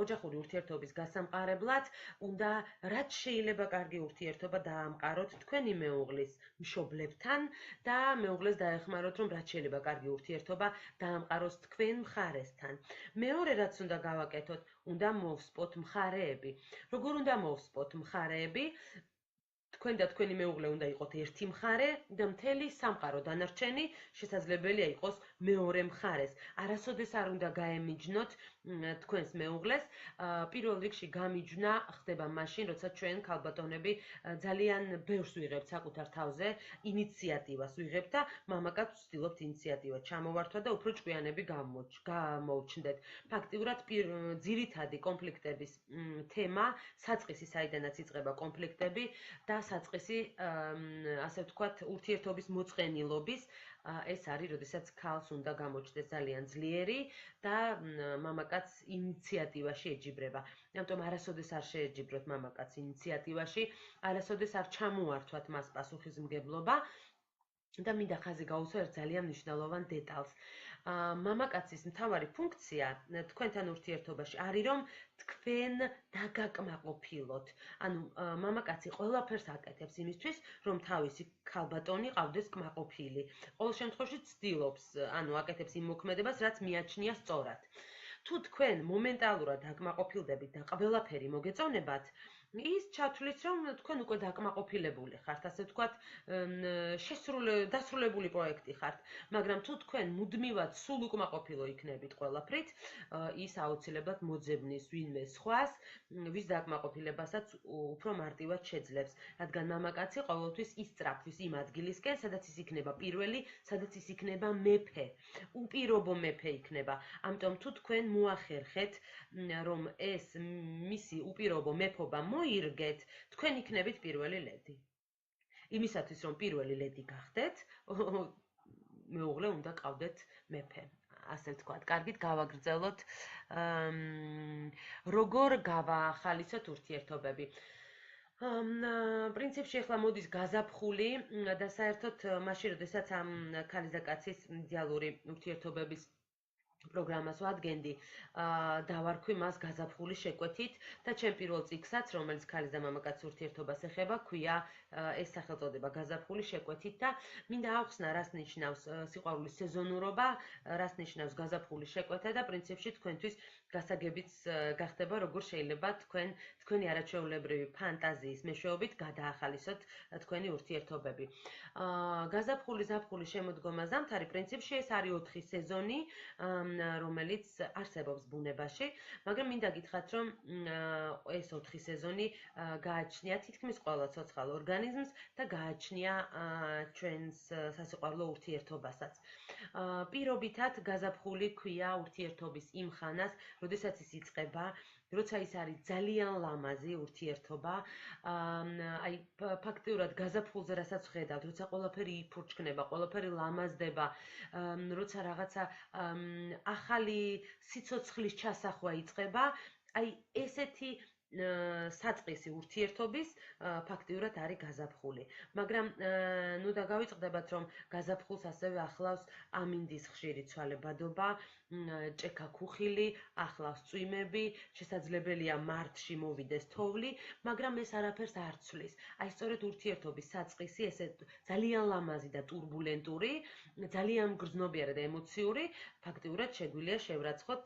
ოჯახური ურთიერთობის გასამყარებლად უნდა რაც შეიძლება კარგი ურთიერთობა დაამყაროთ თქვენი მეუღლის მშობლებთან და მეუღლეს დაეხმაროთ, რომ რაც შეიძლება კარგი ურთიერთობა დაამყაროს თქვენ მხარესთან. მეორე რაც უნდა გავაკეთოთ, უნდა მოვსპოთ მხარეები. როგორ უნდა მოვსპოთ მხარეები? თქვენ და თქვენი მეუღლე უნდა იყოთ ერთი მხარე და მთელი სამყარო დანარჩენი შესაძლებელია იყოს მეორე მხარეს. არასოდეს არ უნდა გაემიჯნოთ თქვენს მეუღლეს. პირველ რიგში გამიჯვნა ხდება მაშინ, როცა ჩვენ ქალბატონები ძალიან ბევრს ვიღებთ საკუთარ თავზე, ინიციატივას ვიღებთ და მამაკაცს ვცდილობთ ინიციატივა ჩამოვართვა და უფრო ჭკვიანები გამოვჩნდეთ. ფაქტიურად ძირითადი კონფლიქტების თემა, საწყისი საიდანაც იწყება კონფლიქტები და საწყისი, ასე ვთქვათ, ურთიერთობის მოწყენილობის, ეს არის, როდესაც ქალს უნდა გამოჩნდეს ძალიან ძლიერი და მამაკაცს ინიციატივაში ეჯიბრება. ამიტომ არასოდეს არ შეეჯიბროთ მამაკაცს ინიციატივაში, არასოდეს არ ჩამოართვათ მას პასუხისმგებლობა და მინდა ხაზი გაუსვა ერთ ძალიან მნიშვნელოვან დეტალს. მამაკაცის მთავარი ფუნქცია თქვენთან ურთიერთობაში არის, რომ თქვენ დაგაკმაყოფილოთ. ანუ მამაკაცი ყველაფერს აკეთებს იმისთვის, რომ თავისი ქალბატონი ყავდეს კმაყოფილი. ყოველ შემთხვევაში ცდილობს, ანუ აკეთებს იმ მოქმედებას, რაც მიაჩნია სწორად. თუ თქვენ მომენტალურად დაკმაყოფილდებით და ყველაფერი მოგეწონებათ, ის ჩათვლის, რომ თქვენ უკვე დაკმაყოფილებული ხართ, ასე ვთქვათ, დასრულებული პროექტი ხართ, მაგრამ თუ თქვენ მუდმივად სულ უკმაყოფილო იქნებით ყველაფრით, ის აუცილებლად მოძებნის ვინმე სხვას, ვის დაკმაყოფილებასაც უფრო მარტივად შეძლებს, რადგან მამაკაცი ყოველთვის ისწრაფვის იმ ადგილისკენ, სადაც ის იქნება პირველი, სადაც ის იქნება მეფე, უპირობო მეფე იქნება. ამიტომ თუ თქვენ მოახერხეთ, რომ ეს მისი უპირობო მეფობა მოირგეთ, თქვენ იქნებით პირველი ლედი. იმისათვის, რომ პირველი ლედი გახდეთ, მეუღლე უნდა ყავდეთ მეფე. ასე ვთქვათ, კარგით გავაგრძელოთ, როგორ გავახალისოთ ურთიერთობები. პრინციპში ახლა მოდის გაზაფხული და საერთოდ მაშინ, როდესაც ამ ქალის და კაცის იდეალური ურთიერთობების პროგრამას ვადგენდი, დავარქვი მას გაზაფხული შეკვეთით და ჩემ პირველ წიგნსაც, რომელიც ქალის და მამაკაცის ურთიერთობას ეხება, ქვია ეს სახელწოდება გაზაფხული შეკვეთით და მინდა ავხსნა, რას ნიშნავს სიყვარულის სეზონურობა, რას ნიშნავს გაზაფხული შეკვეთა და პრინციპში თქვენთვის გასაგებიც გახდება, როგორ შეიძლება თქვენი არაჩვეულებრივი ფანტაზიის მეშვეობით გადაახალისოთ თქვენი ურთიერთობები. გაზაფხული, ზაფხული, შემოდგომა, ზამთარი პრინციპში ეს არის 4 სეზონი, რომელიც არსებობს ბუნებაში, მაგრამ მინდა გითხრათ, რომ ეს 4 სეზონი გააჩნია თითქმის ყველა ცოცხალ ორგანიზმს და გააჩნია ჩვენს სასიყვარულო ურთიერთობასაც. პირობითად გაზაფხული ქვია ურთიერთობის იმ ხანას, როდესაც ის იწყება, როცა ის არის ძალიან ლამაზი ურთიერთობა, აი ფაქტიურად გაზაფხულზე რასაც ვხედავთ, როცა ყველაფერი იფურჩქნება, ყველაფერი ლამაზდება, როცა რაღაცა ახალი სიცოცხლის ჩასახვა იწყება, აი ესეთი საწყისი ურთიერთობის ფაქტიურად არის გაზაფხული. მაგრამ ნუ და გავიწყდებათ, რომ გაზაფხულს ასევე ახლავს ამინდის ხშირი ცვალებადობა, ჭექა ქუხილი, ახლავს წვიმები, შესაძლებელია მარტში მოვიდეს თოვლი, მაგრამ ეს არაფერს არ ცვლის. აი სწორედ ურთიერთობის საწყისი, ესე ძალიან ლამაზი და турბულენტური, ძალიან მგრძნობიარე და ემოციური, ფაქტიურად შეგვიძლია შევრაცხოთ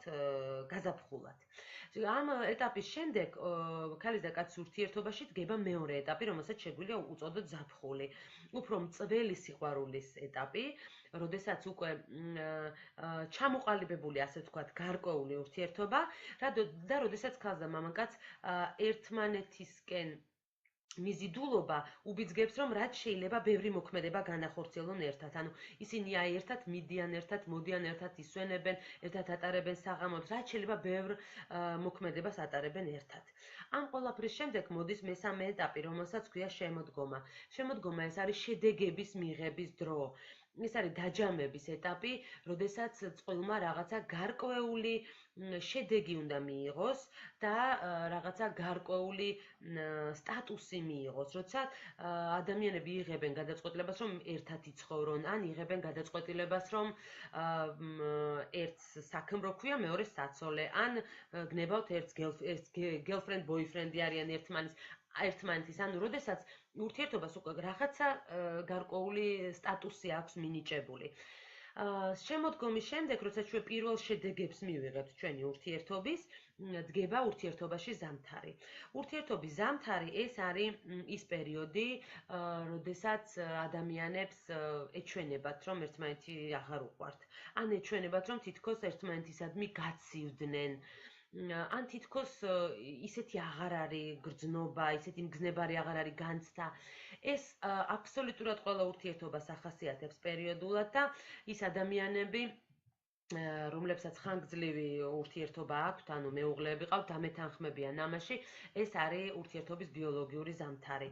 გაზაფხულად. ამ ეტაპის შემდეგ ქალის და კაცის ურთიერთობაში დგება მეორე ეტაპი, რომელსაც შეგვიძლია უწოდოთ ზაფხული. უფრო მწველი სიყვარულის ეტაპი, როდესაც უკვე ჩამოყალიბებული, ასე ვთქვათ, გარკვეული ურთიერთობა და როდესაც ქალს და მამაკაცს ერთმანეთისკენ მიზიდულობა უბიძგებს, რომ რაც შეიძლება ბევრი მოქმედება განახორციელონ ერთად. ანუ ისინი ერთად მიდიან, ერთად მოდიან, ერთად ისვენებენ, ერთად ატარებენ საღამოებს, რაც შეიძლება ბევრ მოქმედებას ატარებენ ერთად. ამ ყველაფრის შემდეგ მოდის მესამე ეტაპი, რომელსაც ქვია შემოდგომა. შემოდგომა ეს არის შედეგების მიღების დრო. ეს არის დაჯამების ეტაპი, როდესაც წყვილმა რაღაცა გარკვეული შედეგი უნდა მიიღოს და რაღაცა გარკვეული სტატუსი მიიღოს, როცა ადამიანები იღებენ გადაწყვეტილებას, რომ ერთად იცხოვრონ, ან იღებენ გადაწყვეტილებას, რომ ერთს საქმრო ქვია, მეორეს საცოლე, ან გნებავთ ერთს girlfriend, boyfriend არიან ერთმანეთის, ანუ როდესაც ურთიერთობას უკვე რაღაცა გარკვეული სტატუსი აქვს მინიჭებული. შემოდგომის შემდეგ, როცა ჩვენ პირველ შედეგებს მივიღებთ ჩვენი ურთიერთობის, დგება ურთიერთობაში ზამთარი. ურთიერთობის ზამთარი ეს არის ის პერიოდი, როდესაც ადამიანებს ეჩვენებათ, რომ ერთმანეთი აღარ უყვართ. ან ეჩვენებათ, რომ თითქოს ერთმანეთისადმი გაცივდნენ. ან თითქოს ისეთი აღარ არის გრძნობა, ისეთი მგზნებარი აღარ არის განცდა. ეს აბსოლუტურად ყველა ურთიერთობას ახასიათებს პერიოდულად და ის ადამიანები, რომლებსაც ხანგრძლივი ურთიერთობა აქვთ, ანუ მეუღლეები ყავთ, დამეთანხმებიან ამაში, ეს არის ურთიერთობის ბიოლოგიური ზამთარი.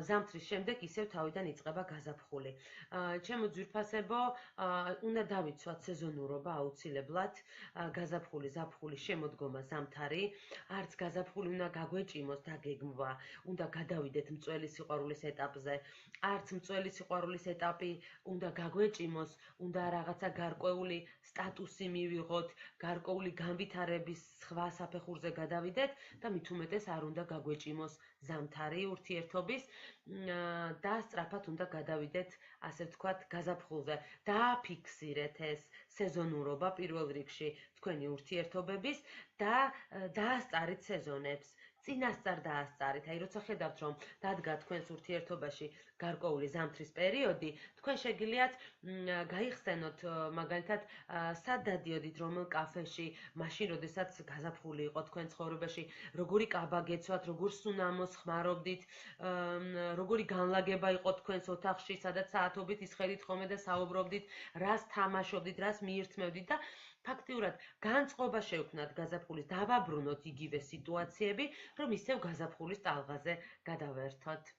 ზამთრის შემდეგ ისევ თავიდან იწყება გაზაფხული. ჩემო ძვირფასებო, უნდა დავიცვათ სეზონურობა აუცილებლად, გაზაფხული, ზაფხული, შემოდგომა, ზამთარი, არც გაზაფხული უნდა გაგვეჭიმოს და გეგმვა, უნდა გადავიდეთ მწველი სიყვარულის ეტაპზე, არც მწველი სიყვარულის ეტაპი უნდა გაგვეჭიმოს, უნდა რაღაცა გარკვეული სტატუსი მივიღოთ, გარკვეული განვითარების სხვა საფეხურზე გადავიდეთ და მით უმეტეს არ უნდა გაგვეჭიმოს ზამთარი ურთიერთობის და სწრაფად უნდა გადავიდეთ, ასე ვთქვათ, გაზაფხულზე. დააფიქსირეთ ეს სეზონურობა პირველ რიგში თქვენი ურთიერთობების და დაასწარით სეზონებს. წინასწარ დაასწარით, აი როცა ხედავთ, რომ დადგა თქვენს ურთიერთობაში გარკვეული ზამთრის პერიოდი, თქვენ შეგიძლიათ გაიხსენოთ მაგალითად სად დადიოდით რომელ კაფეში, მაშინ როდესაც გაზაფხული იყო თქვენ ცხოვრებაში, როგორი კაბა გეცვათ, როგორ სუნამოს ხმარობდით, როგორი განლაგება იყო თქვენს ოთახში, სადაც საათობით ისხერით ხოლმე და საუბრობდით, რას თამაშობდით, რას მიირთმევდით და ფაქტიურად განწყობა შევქმნათ გაზაფხულის, დავაბრუნოთ იგივე სიტუაციები, რომ ისევ გაზაფხულის ტალღაზე გადავერთოთ.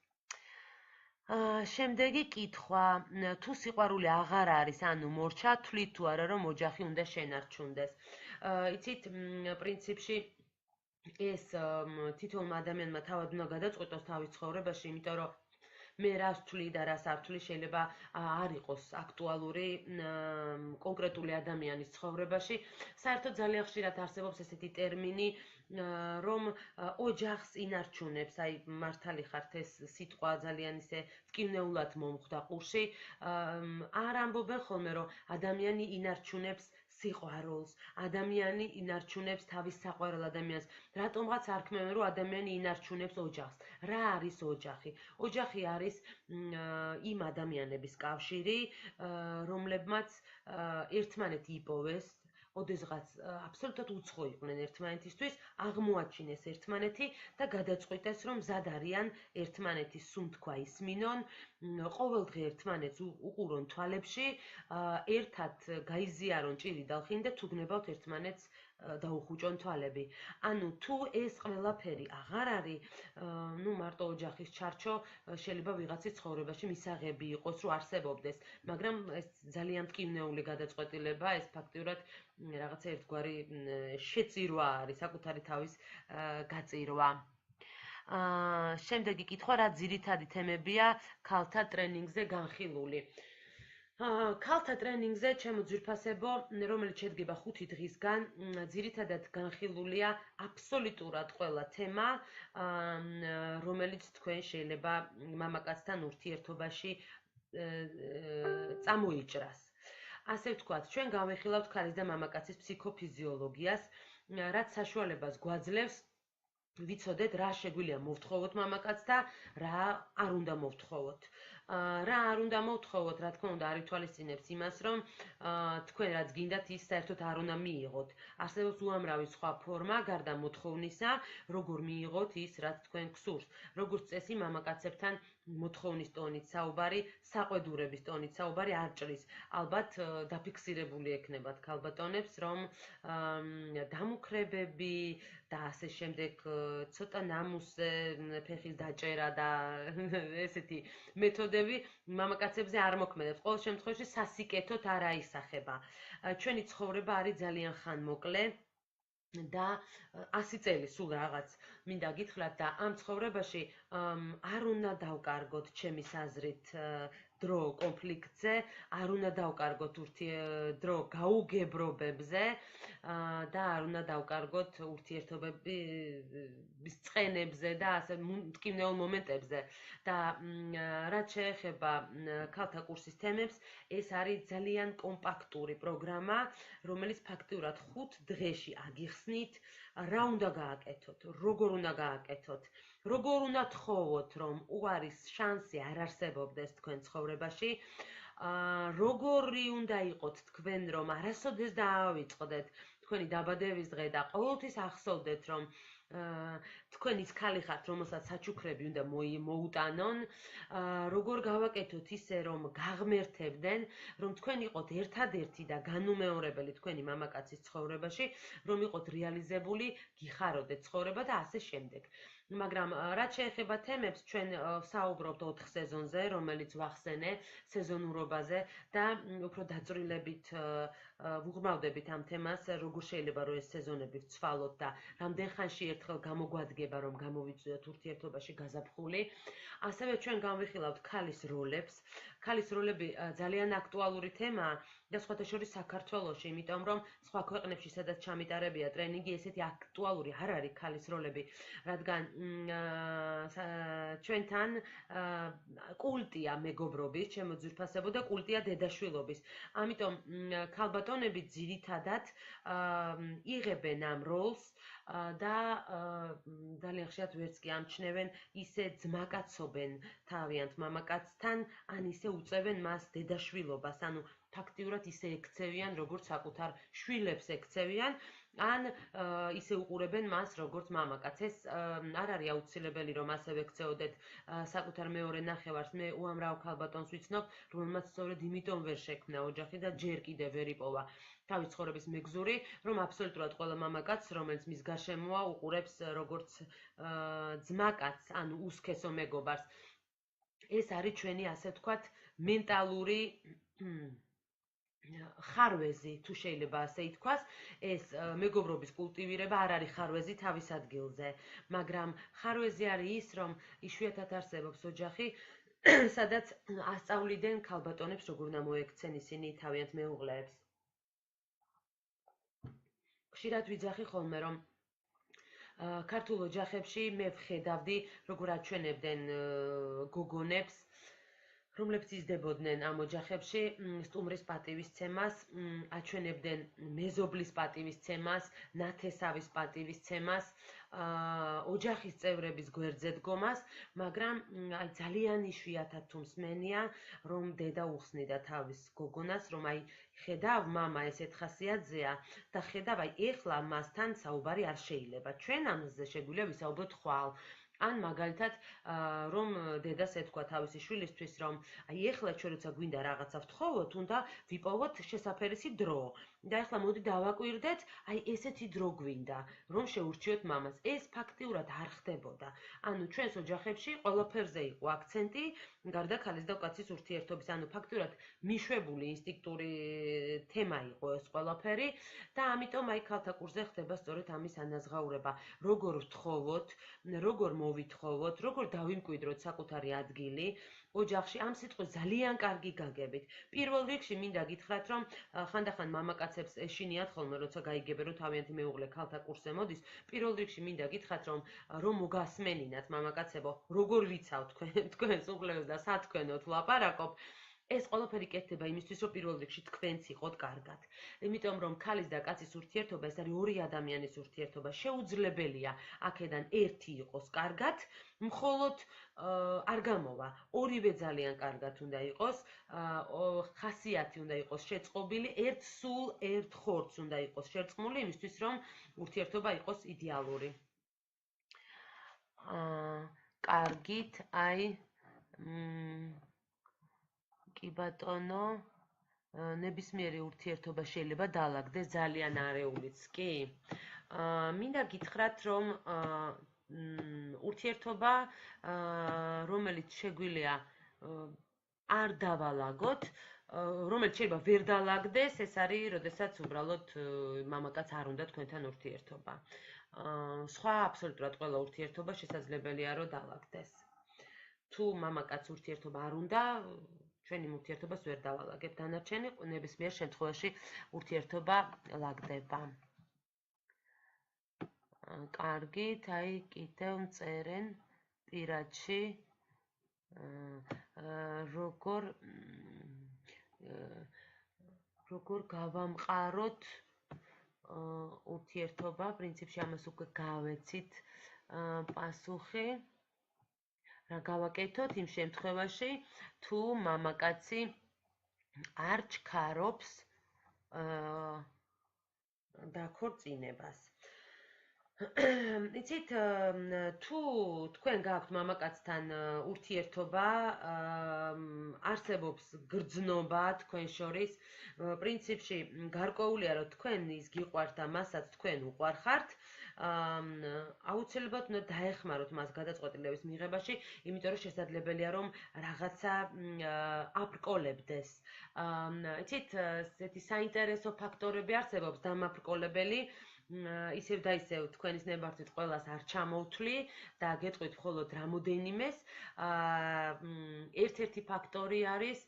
შემდეგი კითხვა, თუ სიყვარული აღარ არის, ანუ მორჩა, თვლით თუ არა, რომ ოჯახი უნდა შენარჩუნდეს. იცით, პრინციპში ეს თითოეულმა ადამიანმა თავად უნდა გადაწყვეტოს თავის ცხოვრებაში, იმიტომ რომ მე რას ვთვლი და რას არ ვთვლი შეიძლება არ იყოს აქტუალური კონკრეტული ადამიანის ცხოვრებაში. საერთოდ ძალიან ხშირად არსებობს ესეთი ტერმინი, რომ ოჯახს ინარჩუნებს, აი მართალი ხართ ეს სიტყვა ძალიან ისე მტკივნეულად მომხვდა ყურში. არ ამბობენ ხოლმე, რომ ადამიანი ინარჩუნებს სიყვარულს, ადამიანი ინარჩუნებს თავის საყვარელ ადამიანს. რატომღაც არ ქმნიან, რომ ადამიანი ინარჩუნებს ოჯახს. რა არის ოჯახი? ოჯახი არის იმ ადამიანების კავშირი, რომლებმაც ერთმანეთი იპოვეს, ოდესღაც აბსოლუტურად უცხო იყვნენ ერთმანეთისთვის, აღმოაჩინეს ერთმანეთი და გადაწყვიტეს, რომ მზად არიან ერთმანეთის სუნთქვა ისმინონ, ყოველდღე ერთმანეთს უყურონ თვალებში, ერთად გაიზიარონ ჭირი დალხინი და თუ გნებავთ ერთმანეთს დაუხუჭონ თვალები. ანუ თუ ეს ყველაფერი აღარ არის, ну მარტო ოჯახის ჩარჩო შეიძლება ვიღაცის ცხოვრებაში მისაღები იყოს, რომ არსებობდეს, მაგრამ ეს ძალიან მტკივნეული გადაწყვეტილება, ეს ფაქტიურად რაღაცა ერთგვარი შეწირვა არის, საკუთარი თავის გაწირვა. შემდეგი კითხვა, რა ძირითადი თემებია ქალთა ტრენინგზე განხილული? ქალთა ტრენინგზე, ჩემო ძვირფასებო, რომელიც შედგება 5 დღისგან, ძირითადად განხილულია აბსოლუტურად ყველა თემა, რომელიც თქვენ შეიძლება მამაკაცთან ურთიერთობაში წამოიჭრას. ასე ვთქვათ, ჩვენ გავეხილავთ ქალის და მამაკაცის ფსიქოფიზიოლოგიას, რაც საშუალებას გვაძლევს ვიცოდეთ რა შეგვიძლია მოვთხოვოთ მამაკაცს და რა არ უნდა მოვთხოვოთ. რა არ უნდა მოვთხოვოთ, რა თქმა უნდა, არ ითვალისწინებს იმას, რომ თქვენ რაც გინდათ ის საერთოდ არ უნდა მიიღოთ. არსებობს უამრავი სხვა ფორმა გარდა მოთხოვნისა, როგორ მიიღოთ ის, რაც თქვენ გსურს. როგორც წესი, მამაკაცებთან მოთხოვნის ტონით საუბარი, საყვედურების ტონით საუბარი არ ჭრის. ალბათ დაფიქსირებული ექნებათ ქალბატონებს, რომ დამუქრებები და ასე შემდეგ ცოტა ნამუსზე ფეხის დაჭერა და ესეთი მეთოდები მამაკაცებზე არ მოქმედებს. ყოველ შემთხვევაში სასიკეთოდ არ აისახება. ჩვენი ცხოვრება არის ძალიან ხანმოკლე და 100 წელი სულ რაღაც მინდა გითხრათ და ამ ცხოვრებაში არ უნდა დავკარგოთ ჩემის აზრით დრო კონფლიქტზე, არ უნდა დავკარგოთ დრო გაუგებრობებზე და არ უნდა დავკარგოთ ურთიერთობების წყენებზე და ასე მტკივნეულ მომენტებზე. და რაც შეეხება ქალთა კურსის თემებს, ეს არის ძალიან კომპაქტური პროგრამა, რომელიც ფაქტიურად 5 დღეში აგიხსნით, რა უნდა გააკეთოთ, როგორ უნდა გააკეთოთ, როგორ უნდა თხოვოთ, რომ უარის შანსი არ არსებობდეს თქვენ ცხოვრებაში, როგორი უნდა იყოთ თქვენ, რომ არასოდეს დაავიწყდეთ თქვენი დაბადების დღე და ყოველთვის ახსოვდეთ, რომ თქვენ ის ქალი ხართ, რომელსაც საჩუქრები უნდა მოუტანონ, როგორ გავაკეთოთ ისე, რომ გაღმერთებდნენ, რომ თქვენ იყოთ ერთადერთი და განუმეორებელი თქვენი მამაკაცის ცხოვრებაში, რომ იყოთ რეალიზებული, გიხაროდეთ ცხოვრება და ასე შემდეგ. მაგრამ რაც შეეხება თემებს, ჩვენ ვსაუბრობთ 4 სეზონზე, რომელიც ვახსენე, სეზონურობაზე და უფრო დაწვრილებით ვუღრმავდებით ამ თემას, როგორ შეიძლება რომ ეს სეზონები ვცვალოთ და რამდენ ხანში ერთხელ გამოგვადგება, რომ გამოვიწვიოთ ურთიერთობაში გაზაფხული. ასევე ჩვენ განვიხილავთ ქალის როლებს. ქალის როლები ძალიან აქტუალური თემაა და სხვათა შორის საქართველოში, იმიტომ რომ სხვა ქვეყნებში, სადაც ჩამიტარებია ტრენინგი, ესეთი აქტუალური არ არის ქალის როლები, რადგან ჩვენთან კულტია მეგობრობის, ჩემო ძვირფასებო და კულტია დედაშვილობის. ამიტომ ქალბატონები ძირითადად იღებენ ამ როლს და ძალიან ხშირად ვერც კი ამჩნევენ, ისე ძმაკაცობენ თავიანთ მამაკაცთან, ან ისე უწევენ მას დედაშვილობას, ანუ ფაქტიურად ისე ექცევიან, როგორც საკუთარ შვილებს ექცევიან, ან ისე უყურებენ მას, როგორც მამაკაცს. ეს არ არის აუცილებელი, რომ ასევე ექცეოდეთ საკუთარ მეორე ნახევარს. მე უამრავ ქალბატონს ვიცნობ, რომელმაც სწორედ იმიტომ ვერ შექმნა ოჯახი და ჯერ კიდევ ვერ იპოვა თავის ცხოვრების მეგზური, რომ აბსოლუტურად ყველა მამაკაც, რომელიც მის გარშემოა, უყურებს როგორც ძმაკაცს, ანუ უსქესო მეგობარს. ეს არის ჩვენი, ასე ვთქვათ, მენტალური ხარვეზი, თუ შეიძლება ასე ითქვას, ეს მეგობრობის კულტივირება არ არის ხარვეზი თავის ადგილზე, მაგრამ ხარვეზი არის ის, რომ იშვიათად არსებობს ოჯახი, სადაც ასწავლიდნენ ქალბატონებს როგორ უნდა მოექცენ ისინი თავიანთ მეუღლეებს. ხშირად ვიძახი ხოლმე, რომ ქართულ ოჯახებში მე ვხედავდი, როგორ აჩვენებდნენ გოგონებს, რომლებიც იზრდებოდნენ ამ ოჯახებში სტუმრის პატივისცემას, აჩვენებდნენ მეზობლის პატივისცემას, ნათესავის პატივისცემას, ოჯახის წევრების გვერდზე დგომას, მაგრამ აი ძალიან იშვიათად თუ მსმენია, რომ დედა უხსნიდა თავის გოგონას, რომ აი ხედავ, მამა ესეთ ხასიათზეა და ხედავ, აი ეხლა მასთან საუბარი არ შეიძლება. ჩვენ ამაზე შეგვიძლია ვისაუბროთ ხვალ. ან მაგალითად, რომ დედას ეთქვა თავისი შვილისთვის, რომ აი ეხლა ჩვენ როცა გვინდა რაღაცა ვთხოვოთ, უნდა ვიპოვოთ შესაფერისი დრო. და ეხლა მოდი დავაკვირდეთ, აი ესეთი დრო გვინდა, რომ შეურჩიოთ მამას. ეს ფაქტიურად არ ხდებოდა. ანუ ჩვენს ოჯახებში ყველაფერზე იყო აქცენტი, გარდა ქალის და კაცის ურთიერთობის, ანუ ფაქტიურად მიშვებული ინსტინქტური თემა იყო ეს ყველაფერი და ამიტომ აი ქალთა კურსზე ხდება სწორედ ამის ანაზღაურება. როგორ ვთხოვოთ, როგორ მოვითხოვოთ, როგორ დავიმკვიდროთ საკუთარი ადგილი ოჯახში, ამ სიტყვის ძალიან კარგი გაგებით. პირველ რიგში მინდა გითხრათ, რომ ხანდახან მამაკაცებს ეშინიათ ხოლმე, როცა გაიგებენ, რომ თავიანთი მეუღლე ქალთა კურსზე მოდის, პირველ რიგში მინდა გითხრათ, რომ მოგასმენინათ მამაკაცებო, როგორ ვიცავ თქვენს უღლებს და სათქვენოთ ვლაპარაკობ. ეს ყველაფერი კეთდება იმისთვის, რომ პირველ რიგში თქვენც იყოთ კარგად. იმიტომ რომ ქალის და კაცის ურთიერთობა ეს არის ორი ადამიანის ურთიერთობა. შეუძლებელია აქედან ერთი იყოს კარგად, მხოლოდ არ გამოვა. ორივე ძალიან კარგად უნდა იყოს, ხასიათი უნდა იყოს შეწყობილი, ერთ სულ ერთ ხორცს უნდა იყოს შერწყმული იმისთვის, რომ ურთიერთობა იყოს იდეალური. კარგით, აი კი ბატონო, ნებისმიერი ურთიერთობა შეიძლება დაალაგდეს ძალიან არეულიც კი. მინდა გითხრათ, რომ ურთიერთობა, რომელიც შეგვიძლია არ დავალაგოთ, რომელიც შეიძლება ვერ დაალაგდეს, ეს არის, როდესაც უბრალოდ მამაკაც არ უნდა თქვენთან ურთიერთობა. სხვა აბსოლუტურად ყველა ურთიერთობა შესაძლებელია, რომ დაალაგდეს. თუ მამაკაც ურთიერთობა არ უნდა, ჩვენ იმ ურთიერთობას ვერ დავალაგებთ. დანარჩენი ნებისმიერ შემთხვევაში ურთიერთობა ლაგდება. კარგით, აი კიდევ წერენ პირადში, როგორ გავამყაროთ ურთიერთობა, პრინციპში ამას უკვე გავეცით პასუხი. რა გავაკეთოთ იმ შემთხვევაში, თუ მამაკაცი არ ჩქარობს დაქორწინებას. იცით, თუ თქვენ გაქვთ მამაკაცთან ურთიერთობა, არსებობს გრძნობა თქვენ შორის, პრინციპში გარკვეულია, რომ თქვენ ის გიყვართ და მასაც თქვენ უყვარხართ, აუცილებლად უნდა დაეხმაროთ მას გადაწყვეტილების მიღებაში, იმიტომ რომ შესაძლებელია, რომ რაღაცა აბრკოლებდეს. იცით, ესეთი საინტერესო ფაქტორები არსებობს დამაბრკოლებელი, ისევ და ისევ თქვენის ნებართვით ყველას არ ჩამოვთვლი და გეტყვით მხოლოდ რამოდენიმეს. ერთ-ერთი ფაქტორი არის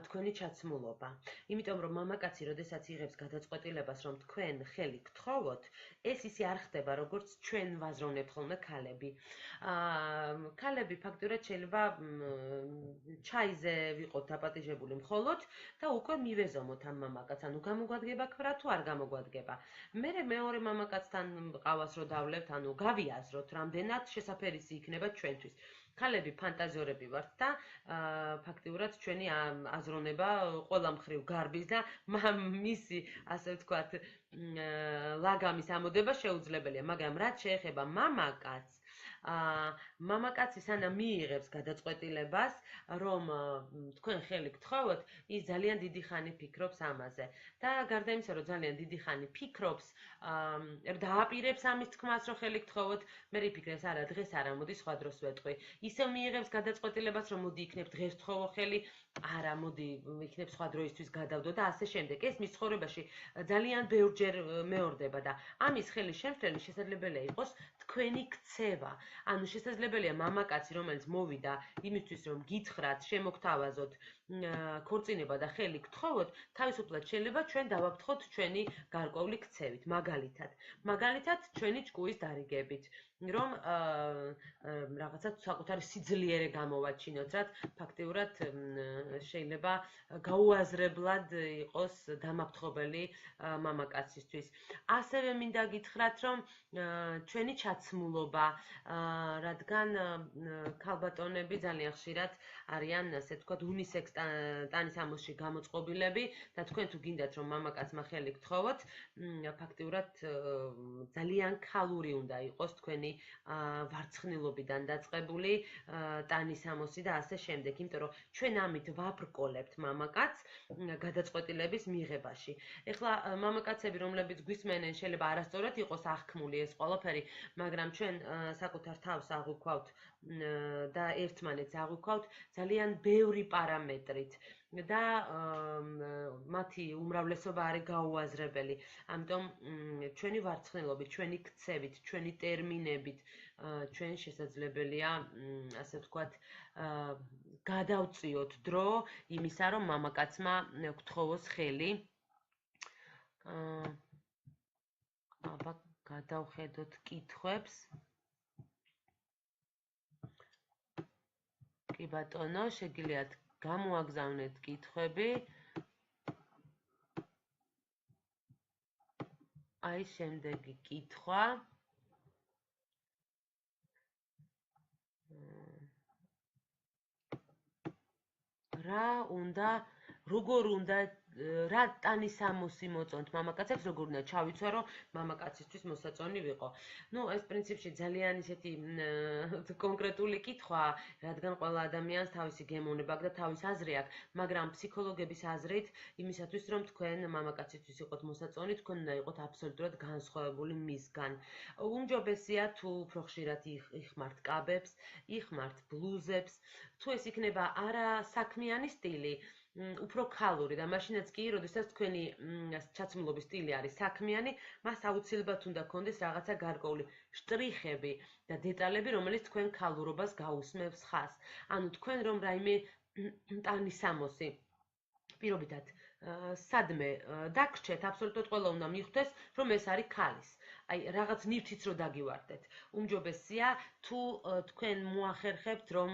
თქვენი ჩაცმულობა. იმიტომ რომ მამაკაცი, როდესაც იღებს გადაწყვეტილებას, რომ თქვენ ხელი გთხოვოთ, ეს ისე არ ხდება, როგორც ჩვენ ვაზროვნებთ ხოლმე ქალები. ქალები ფაქტურად შეიძლება ჩაიზე ვიყოთ დაპატიჟებული მხოლოდ და უკვე მივეზომოთ ამ მამაკაცს, ანუ გამოგვადგება ქვრა თუ არ გამოგვადგება. მერე მეორე მამაკაცთან ყავას რო დავლებთ, ანუ გავიაზროთ, რამდენად შესაფერისი იქნება ჩვენთვის. ქალები ფანტაზიორები ვართ და ფაქტიურად ჩვენი აზროვნება ყველა მხრივ გარბის და მისი, ასე ვთქვათ, ლაგამის ამოდება შეუძლებელია, მაგრამ რაც შეეხება მამაკაცს, მამაკაცი სანამ მიიღებს გადაწყვეტილებას, რომ თქვენ ხელი გთხოვოთ, ის ძალიან დიდი ხანი ფიქრობს ამაზე. და გარდა იმისა, რომ ძალიან დიდი ხანი ფიქრობს, დააპირებს ამის თქმას, რომ ხელი გთხოვოთ, მე იფიქრებს, არა, დღეს არა, მოდი სხვა დროს ვეტყვი. ისევ მიიღებს გადაწყვეტილებას, რომ მოდი იქნებ დღეს ვთხოვო ხელი, არა, მოდი, იქნებ სხვა დროისთვის გადავდო და ასე შემდეგ. ეს მის ცხოვრებაში ძალიან ბევრჯერ მეორდება და ამის ხელის შემთხვევით შესაძლებელია იყოს თქვენი ქცევა. ანუ შესაძლებელია მამაკაცი, რომელიც მოვიდა იმისთვის, რომ გითხრათ, შემოგთავაზოთ ქორწინება და ხელი გთხოვოთ, თავისუფლად შეიძლება ჩვენ დავაფრთხოთ ჩვენი გარკვეული ქცევით, მაგალითად, ჩვენი ჭკუის დარიგებით, რომ რაღაცა საკუთარი სიძლიერე გამოვაჩინოთ, რაც ფაქტიურად შეიძლება გაუაზრებლად იყოს დამაფრთხობელი მამაკაცისთვის. ასევე მინდა გითხრათ, რომ ჩვენი ჩაცმულობა, რადგან ქალბატონები ძალიან ხშირად არიან, ასე ვთქვათ, უნისექს ტანისამოსში გამოწყობილები და თქვენ თუ გინდათ, რომ მამაკაცმა ხელი გთხოვოთ, ფაქტიურად ძალიან ქალური უნდა იყოს თქვენი ვარცხნილობიდან დაწყებული ტანისამოსი და ასე შემდეგ, იმიტომ რომ ჩვენ ამით ვაბრკოლებთ მამაკაცს გადაწყვეტილების მიღებაში. ეხლა მამაკაცები, რომლებიც გვისმენენ, შეიძლება არასწორად იყოს აღქმული ეს ყველაფერი, მაგრამ ჩვენ საკუთარ თავს აღვიქვავთ და ერთმანეთს აღვიქვავთ ძალიან ბევრი პარამეტრით და მათი უმრავლესობა არის გაუაზრებელი. ამიტომ ჩვენი ვარცხნილობით, ჩვენი ქცევით, ჩვენი ტერმინებით ჩვენ შესაძლებელია, ასე ვთქვათ, გადავწიოთ დრო იმისა, რომ მამაკაცმა გთხოვოს ხელი. აბა გადავხედოთ კითხვებს. კი ბატონო, შეგიძლიათ გამოაგზავნეთ კითხვები. აი შემდეგი კითხვა. როგორ უნდა რა ტანისამოსი მოწონთ მამაკაცებს, როგორ უნდა ჩავიცვა, რომ მამაკაცისთვის მოსაწონი ვიყო. ეს პრინციპში ძალიან ისეთი კონკრეტული კითხვაა, რადგან ყველა ადამიანს თავისი გემოვნება აქვს და თავის აზრი აქვს, მაგრამ ფსიქოლოგების აზრით, იმისათვის, რომ თქვენ მამაკაცისთვის იყოთ მოსაწონი, თქვენ უნდა იყოთ აბსოლუტურად განსხვავებული მისგან. უმჯობესია თუ უფრო ხშირად იხმართ კაბებს, იხმართ ბლუზებს, თუ ეს იქნება არა საქმიანი სტილი, უფრო ქალური და მაშინაც კი, როდესაც თქვენი ჩაცმულობის სტილი არის საქმიანი, მას აუცილებლად უნდა გქონდეს რაღაცა გარკვეული შტრიხები და დეტალები, რომელიც თქვენ ქალურობას გაუსმევს ხაზს. ანუ თქვენ რომ რაიმე ტანისამოსი პირობითად სადმე დაგრჩეთ, აბსოლუტურად ყველა უნდა მიხვდეს, რომ ეს არის ქალის. აი, რაღაც ნივთიც რო დაგივარდეთ. უმჯობესია თუ თქვენ მოახერხებთ, რომ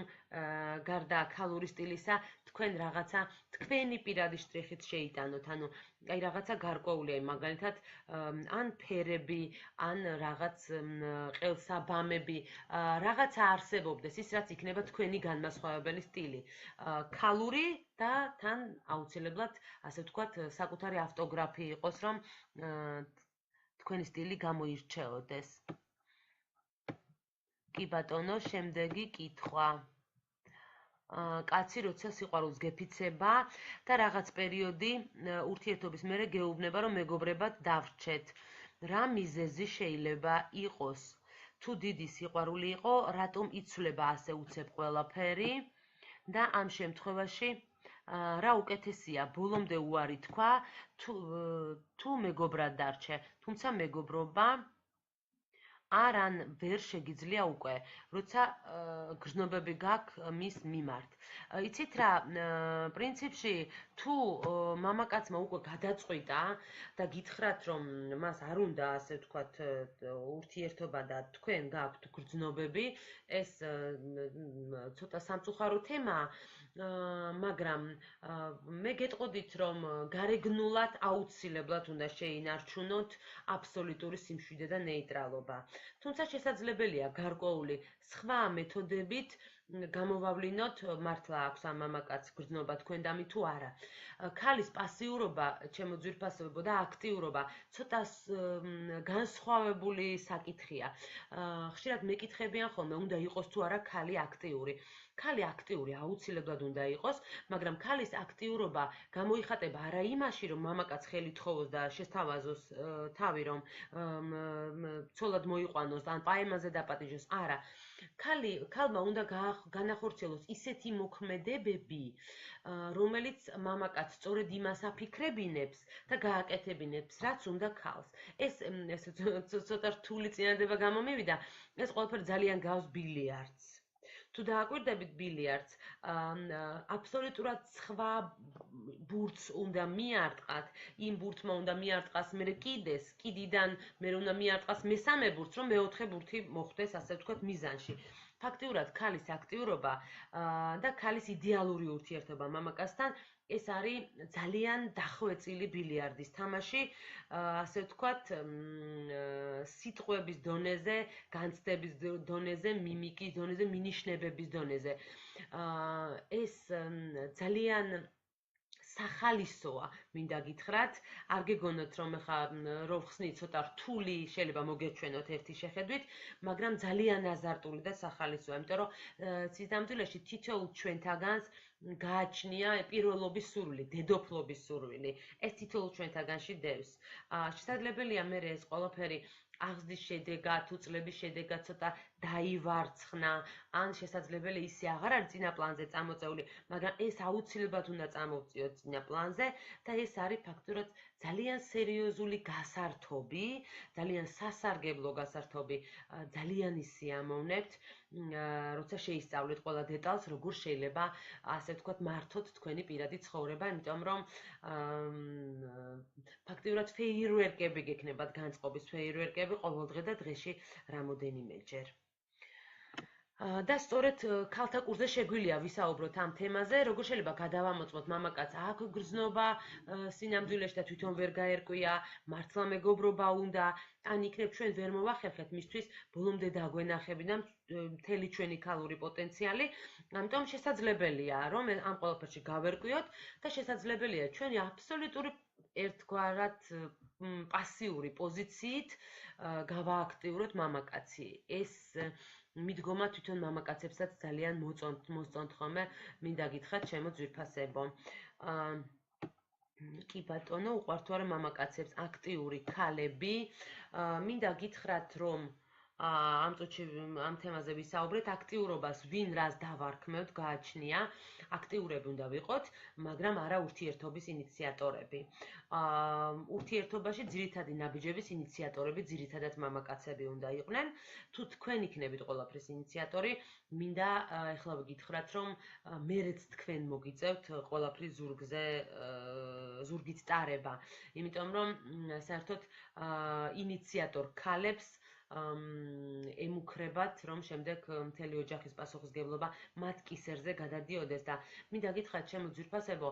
გარდა ქალური სტილისა, თქვენ რაღაცა თქვენი პირადი შტრიხით შეიტანოთ, ანუ აი რაღაცა გარკვეული, აი მაგალითად, ან ფერები, ან რაღაც ყელსაბამები, რაღაცა არსებობდეს, ის რაც იქნება თქვენი განმასხვავებელი სტილი. ქალური და თან აუცილებლად, ასე ვთქვათ, საკუთარი ავტოგრაფი იყოს, რომ თქვენი სტილი გამოირჩეოდეს. კი ბატონო, შემდეგი კითხვა. კაცი როცა სიყვარულს გეფიცება და რაღაც პერიოდი ურთიერთობის მერე გეუბნება, რომ მეგობრებად დავრჩეთ. რა მიზეზი შეიძლება იყოს? თუ დიდი სიყვარული იყო, რატომ იცვლება ასე უცებ ყველაფერი და ამ შემთხვევაში რა უკეთესია, ბოლომდე უარი თქვა, თუ მეგობრად დარჩე, თუმცა მეგობრობა არან ვერ შეგიძლია უკვე, როცა გრძნობები გაქვს მის მიმართ. იცით რა, პრინციპში თუ მამაკაცმა უკვე გადაწყვიტა და გითხრათ, რომ მას არ უნდა, ასე ვთქვათ, ურთიერთობა და თქვენ გაქვთ გრძნობები, ეს ცოტა სამწუხარო თემაა, მაგრამ მე გეტყოდით, რომ გარეგნულად აუცილებლად უნდა შეინარჩუნოთ აბსოლუტური სიმშვიდე და ნეიტრალობა. თუმცა შესაძლებელია გარკვეული სხვა მეთოდებით გამოვავლინოთ, მართლა აქვს ამ მამაკაცს გრძნობა თქვენდამი თუ არა. ქალის პასიურობა, ჩემო ძვირფასებო და აქტიურობა ცოტა განსხვავებული საკითხია. ხშირად მეკითხებიან ხოლმე, უნდა იყოს თუ არა ქალი აქტიური. ქალი აქტიური აუცილებლად უნდა იყოს, მაგრამ ქალის აქტიურობა გამოიხატება არა იმაში, რომ მამაკაც ხელით თხოვოს და შესთავაზოს თავი, რომ ცოლად მოიყვანოს ან პაემაზე დაპატიჟოს, არა. ქალმა უნდა განახორციელოს ისეთი მოქმედებები, რომელიც მამაკაც სწორედ იმას აფიქრებინებს და გააკეთებინებს, რაც უნდა ქალს. ეს ცოტა რთული წინადადება გამომივიდა, ეს ყველაფერი ძალიან გავს ბილიარდს. თუ დააკვირდებით ბილიარდს, აბსოლუტურად სხვა ბურთს უნდა მიარტყათ, იმ ბურთმა უნდა მიარტყას მერე კიდეს, კიდიდან მერე უნდა მიარტყას მესამე ბურთს, რომ მეოთხე ბურთი მოხვდეს, ასე ვთქვათ, მიზანში. ფაქტიურად ქალის აქტიურობა და ქალის იდეალური ურთიერთობა მამაკაცთან ეს არის ძალიან დახვეწილი ბილიარდის თამაში, ასე ვთქვათ, სიტყვების დონეზე, განცდების დონეზე, მიმიკის დონეზე, მინიშნებების დონეზე. ეს ძალიან სახალისოა, მინდა გითხრათ, არ გეგონოთ, რომ ახლა რო ხსნით ცოტა რთული, შეიძლება მოგეჩვენოთ ერთი შეხედვით, მაგრამ ძალიან აზარტული და სახალისოა, იმიტომ რომ სიძამძილეში თითოეულ ჩვენთაგანს გააჩნია პირველობის სურვილი, დედოფლობის სურვილი. ეს თითოეულ ჩვენთაგანში დევს. შესაძლებელია მე ეს ყველაფერი აღზრდის შედეგად, უწლების შედეგად ცოტა დაივარცხნა, ან შესაძლებელი ისე აღარ არის წინა პლანზე წამოწეული, მაგრამ ეს აუცილებლად უნდა წამოვწიოთ წინა პლანზე და ეს არის ფაქტურად ძალიან სერიოზული გასართობი, ძალიან სასარგებლო გასართობი, ძალიან ისიამოვნებთ, როცა შეისწავლეთ ყველა დეტალს, როგორ შეიძლება, ასე ვთქვათ, მართოთ თქვენი პირადი ცხოვრება, იმიტომ რომ ფაქტიურად ფეიერვერკები გექნებათ, განწყობის ფეიერვერკები ყოველდღე და დღეში რამოდენიმეჯერ. და სწორედ ქალთა კურსზე შეგვიძლია ვისაუბროთ ამ თემაზე, როგორ შეიძლება გადავამოწმოთ მამაკაცს აქ გრძნობა სინამდვილეში და თვითონ ვერ გაერკვია, მართლა მეგობრობა უნდა, ან იქნებ ჩვენ ვერ მოვახერხეთ მისთვის ბოლომდე დაგვენახებინა მთელი ჩვენი ქალური პოტენციალი, ამიტომ შესაძლებელია რომ ამ ყველაფერში გავერკვიოთ და შესაძლებელია ჩვენი აბსოლუტური ერთგვარად პასიური პოზიციით გავააქტიუროთ მამაკაცი. ეს მიდგომა თვითონ მამაკაცებსაც ძალიან მოსწონთ ხოლმე, მინდა გითხრათ ჩემო ძვირფასებო. კი ბატონო, უყვართ თუ არა მამაკაცებს აქტიური ქალები. მინდა გითხრათ რომ ამ წუთში ამ თემაზე ვისაუბრეთ, აქტიურობას ვინ რას დავარქმევთ, გააჩნია, აქტიურები უნდა ვიყოთ, მაგრამ არა ურთიერთობის ინიციატორები. ურთიერთობაში ძირითადი ნაბიჯების ინიციატორები ძირითადად მამაკაცები უნდა იყვნენ. თუ თქვენ იქნებით ყველაფრის ინიციატორი, მინდა ეხლა გითხრათ, რომ მერეც თქვენ მოგიწევთ ყველაფრის ზურგით ტარება, იმიტომ რომ საერთოდ ინიციატორ ქალებს ემუქრებათ, რომ შემდეგ მთელი ოჯახის პასუხისმგებლობა მათ კისერზე გადადიოდეს და მინდა გითხრათ ჩემო ძვირფასებო,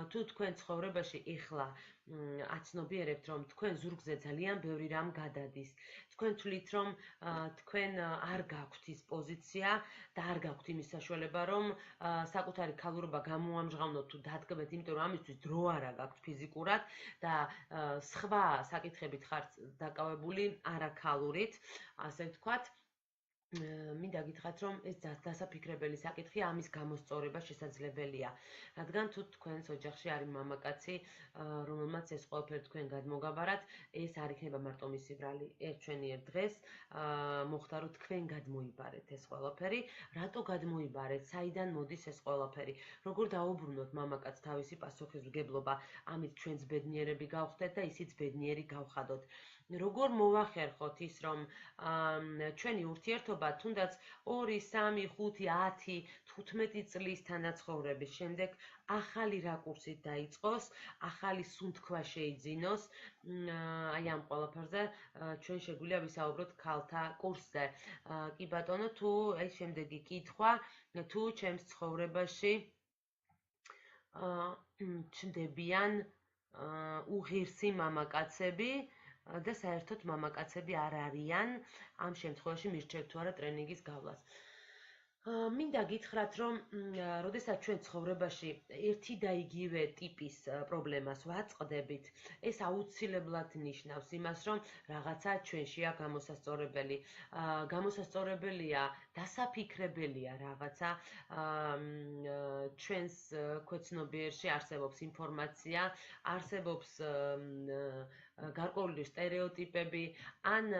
თუ თქვენ ცხოვრებაში ეხლა აცნობიერებთ, რომ თქვენ ზურგზე ძალიან ბევრი რამ გადადის. თქვენ თვლით, რომ თქვენ არ გაქვთ ის პოზიცია და არ გაქვთ იმის საშუალება, რომ საკუთარი ქალურობა გამოამჟღავნოთ თუ დადგმეთ, იმიტომ რომ ამისთვის დრო არა გაქვთ ფიზიკურად და სხვა საკითხებით ხართ დაკავებული არაქალურით, ასე ვთქვათ. მინდა გითხრათ, რომ ეს დასაფიქრებელი საკითხია, ამის გამოსწორება შესაძლებელია. რადგან თუ თქვენს ოჯახში არის მამაკაცი, რომელმაც ეს ყველაფერი თქვენ გადმოგაბარათ, ეს არ იქნება მარტო მისი ბრალი ჩვენიერ დღეს, მოხდა რომ თქვენ გადმოიბარეთ ეს ყველაფერი, რატო გადმოიბარეთ, საიდან მოდის ეს ყველაფერი, როგორ დაუბრუნოთ მამაკაცს თავისი პასუხისმგებლობა, ამით ჩვენც ბედნიერები გავხდეთ და ისიც ბედნიერი გავხადოთ. როგორ მოვახერხოთ ის, რომ ჩვენი ურთიერთობა თუნდაც 2, 3, 5, 10, 15 წლის თანაცხოვრების შემდეგ ახალი რაკურსით დაიწყოს, ახალი სუნთქვა შეიძინოს, აი ამ ყველაფერზე ჩვენ შეგვიძლია ვისაუბროთ ქალთა კურსზე. კი ბატონო, თუ ეს შემდეგი კითხვა, თუ ჩემს ცხოვრებაში ჩნდებიან უღირსი მამაკაცები და საერთოდ მამაკაცები არ არიან, ამ შემთხვევაში მირჩევთ თუ არა ტრენინგის გავლას. მინდა გითხრათ, რომ როდესაც ჩვენ ცხოვრებაში ერთი და იგივე ტიპის პრობლემას ვაწყდებით, ეს აუცილებლად ნიშნავს იმას, რომ რაღაცა ჩვენშია გამოსასწორებელი. გამოსასწორებელია, დასაფიქრებელია რაღაცა ჩვენს ქვეცნობიერში არსებობს ინფორმაცია, არსებობს გარკვეული სტერეოტიპები ან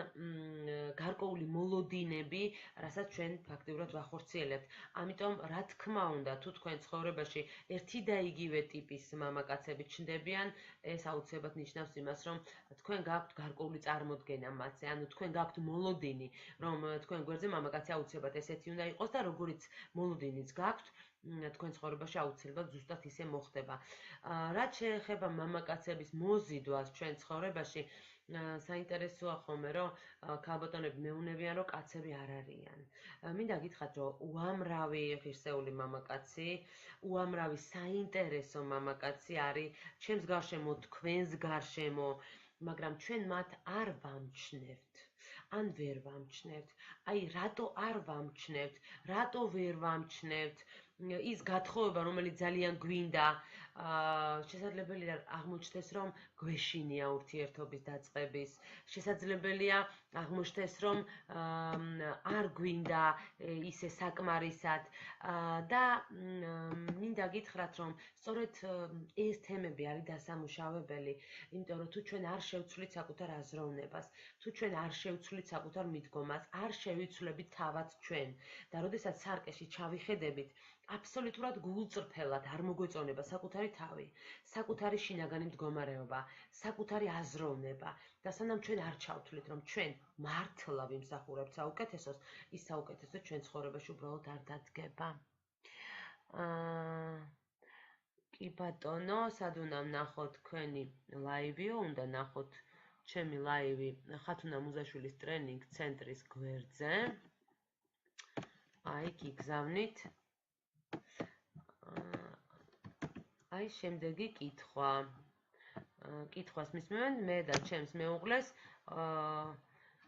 გარკვეული მოლოდინები, რასაც ჩვენ ფაქტიურად ვახორციელებთ. ამიტომ, რა თქმა უნდა, თუ თქვენ ცხოვრებაში ერთი და იგივე ტიპის მამაკაცები ჩნდებიან, ეს აუცილებლად ნიშნავს იმას, რომ თქვენ გაქვთ გარკვეული წარმოდგენა მათზე, ანუ თქვენ გაქვთ მოლოდინი, რომ თქვენ გვერდზე მამაკაცი აუცილებლად ესეთი უნდა იყოს და როგორიც მოლოდინიც გაქვთ, თქვენ ცხოვრებაში აუცილებლად ზუსტად ისე მოხდება. რაც შეეხება მამაკაცების მოზიდვას ჩვენ ცხოვრებაში, საინტერესოა ხოლმე, რომ ქალბატონები მეუნებიან, რომ კაცები არ არიან. მინდა გითხრათ, რომ უამრავი ღირსეული მამაკაცი, უამრავი საინტერესო მამაკაცი არის ჩემს გარშემო, თქვენს გარშემო, მაგრამ ჩვენ მათ არ ვამჩნევთ. ან ვერ ვამჩნევთ. აი, რატო არ ვამჩნევთ? რატო ვერ ვამჩნევთ? ის გათხოვება, რომელიც ძალიან გვინდა, შესაძლებელია აღმოჩნდეს, რომ გვეშინია ურთიერთობის დაწყების, შესაძლებელია აღმოჩნდეს, რომ არ გვინდა ისე საკმარისად და მინდა გითხრათ, რომ სწორედ ეს თემები არის დასამუშავებელი, იმიტომ რომ თუ ჩვენ არ შევცვლით საკუთარ აზროვნებას, თუ ჩვენ არ შევცვლით საკუთარ მიდგომას, არ შევიცვლებით თავად ჩვენ და როდესაც სარკეში ჩავიხედებით, აბსოლუტურად გულწრფელად არ მოგვეწონება საკუთარი თავი, საკუთარი შინაგანი მდგომარეობა, საკუთარი აზროვნება და სანამ ჩვენ არ ჩავთვლით, რომ ჩვენ მართლა ვიმსახურებთ საუკეთესოს, ის საუკეთესო ჩვენ ცხოვრებაში უბრალოდ არ დადგება. კი ბატონო, სად უნდა ვნახოთ თქვენი ლაივიო, უნდა ნახოთ ჩემი ლაივი ხათუნა მუზაშვილის ტრენინგ ცენტრის გვერდზე. აი, გიგზავნით. აი, შემდეგი კითხვა. კითხვას მისმევენ მე და ჩემს მეუღლეს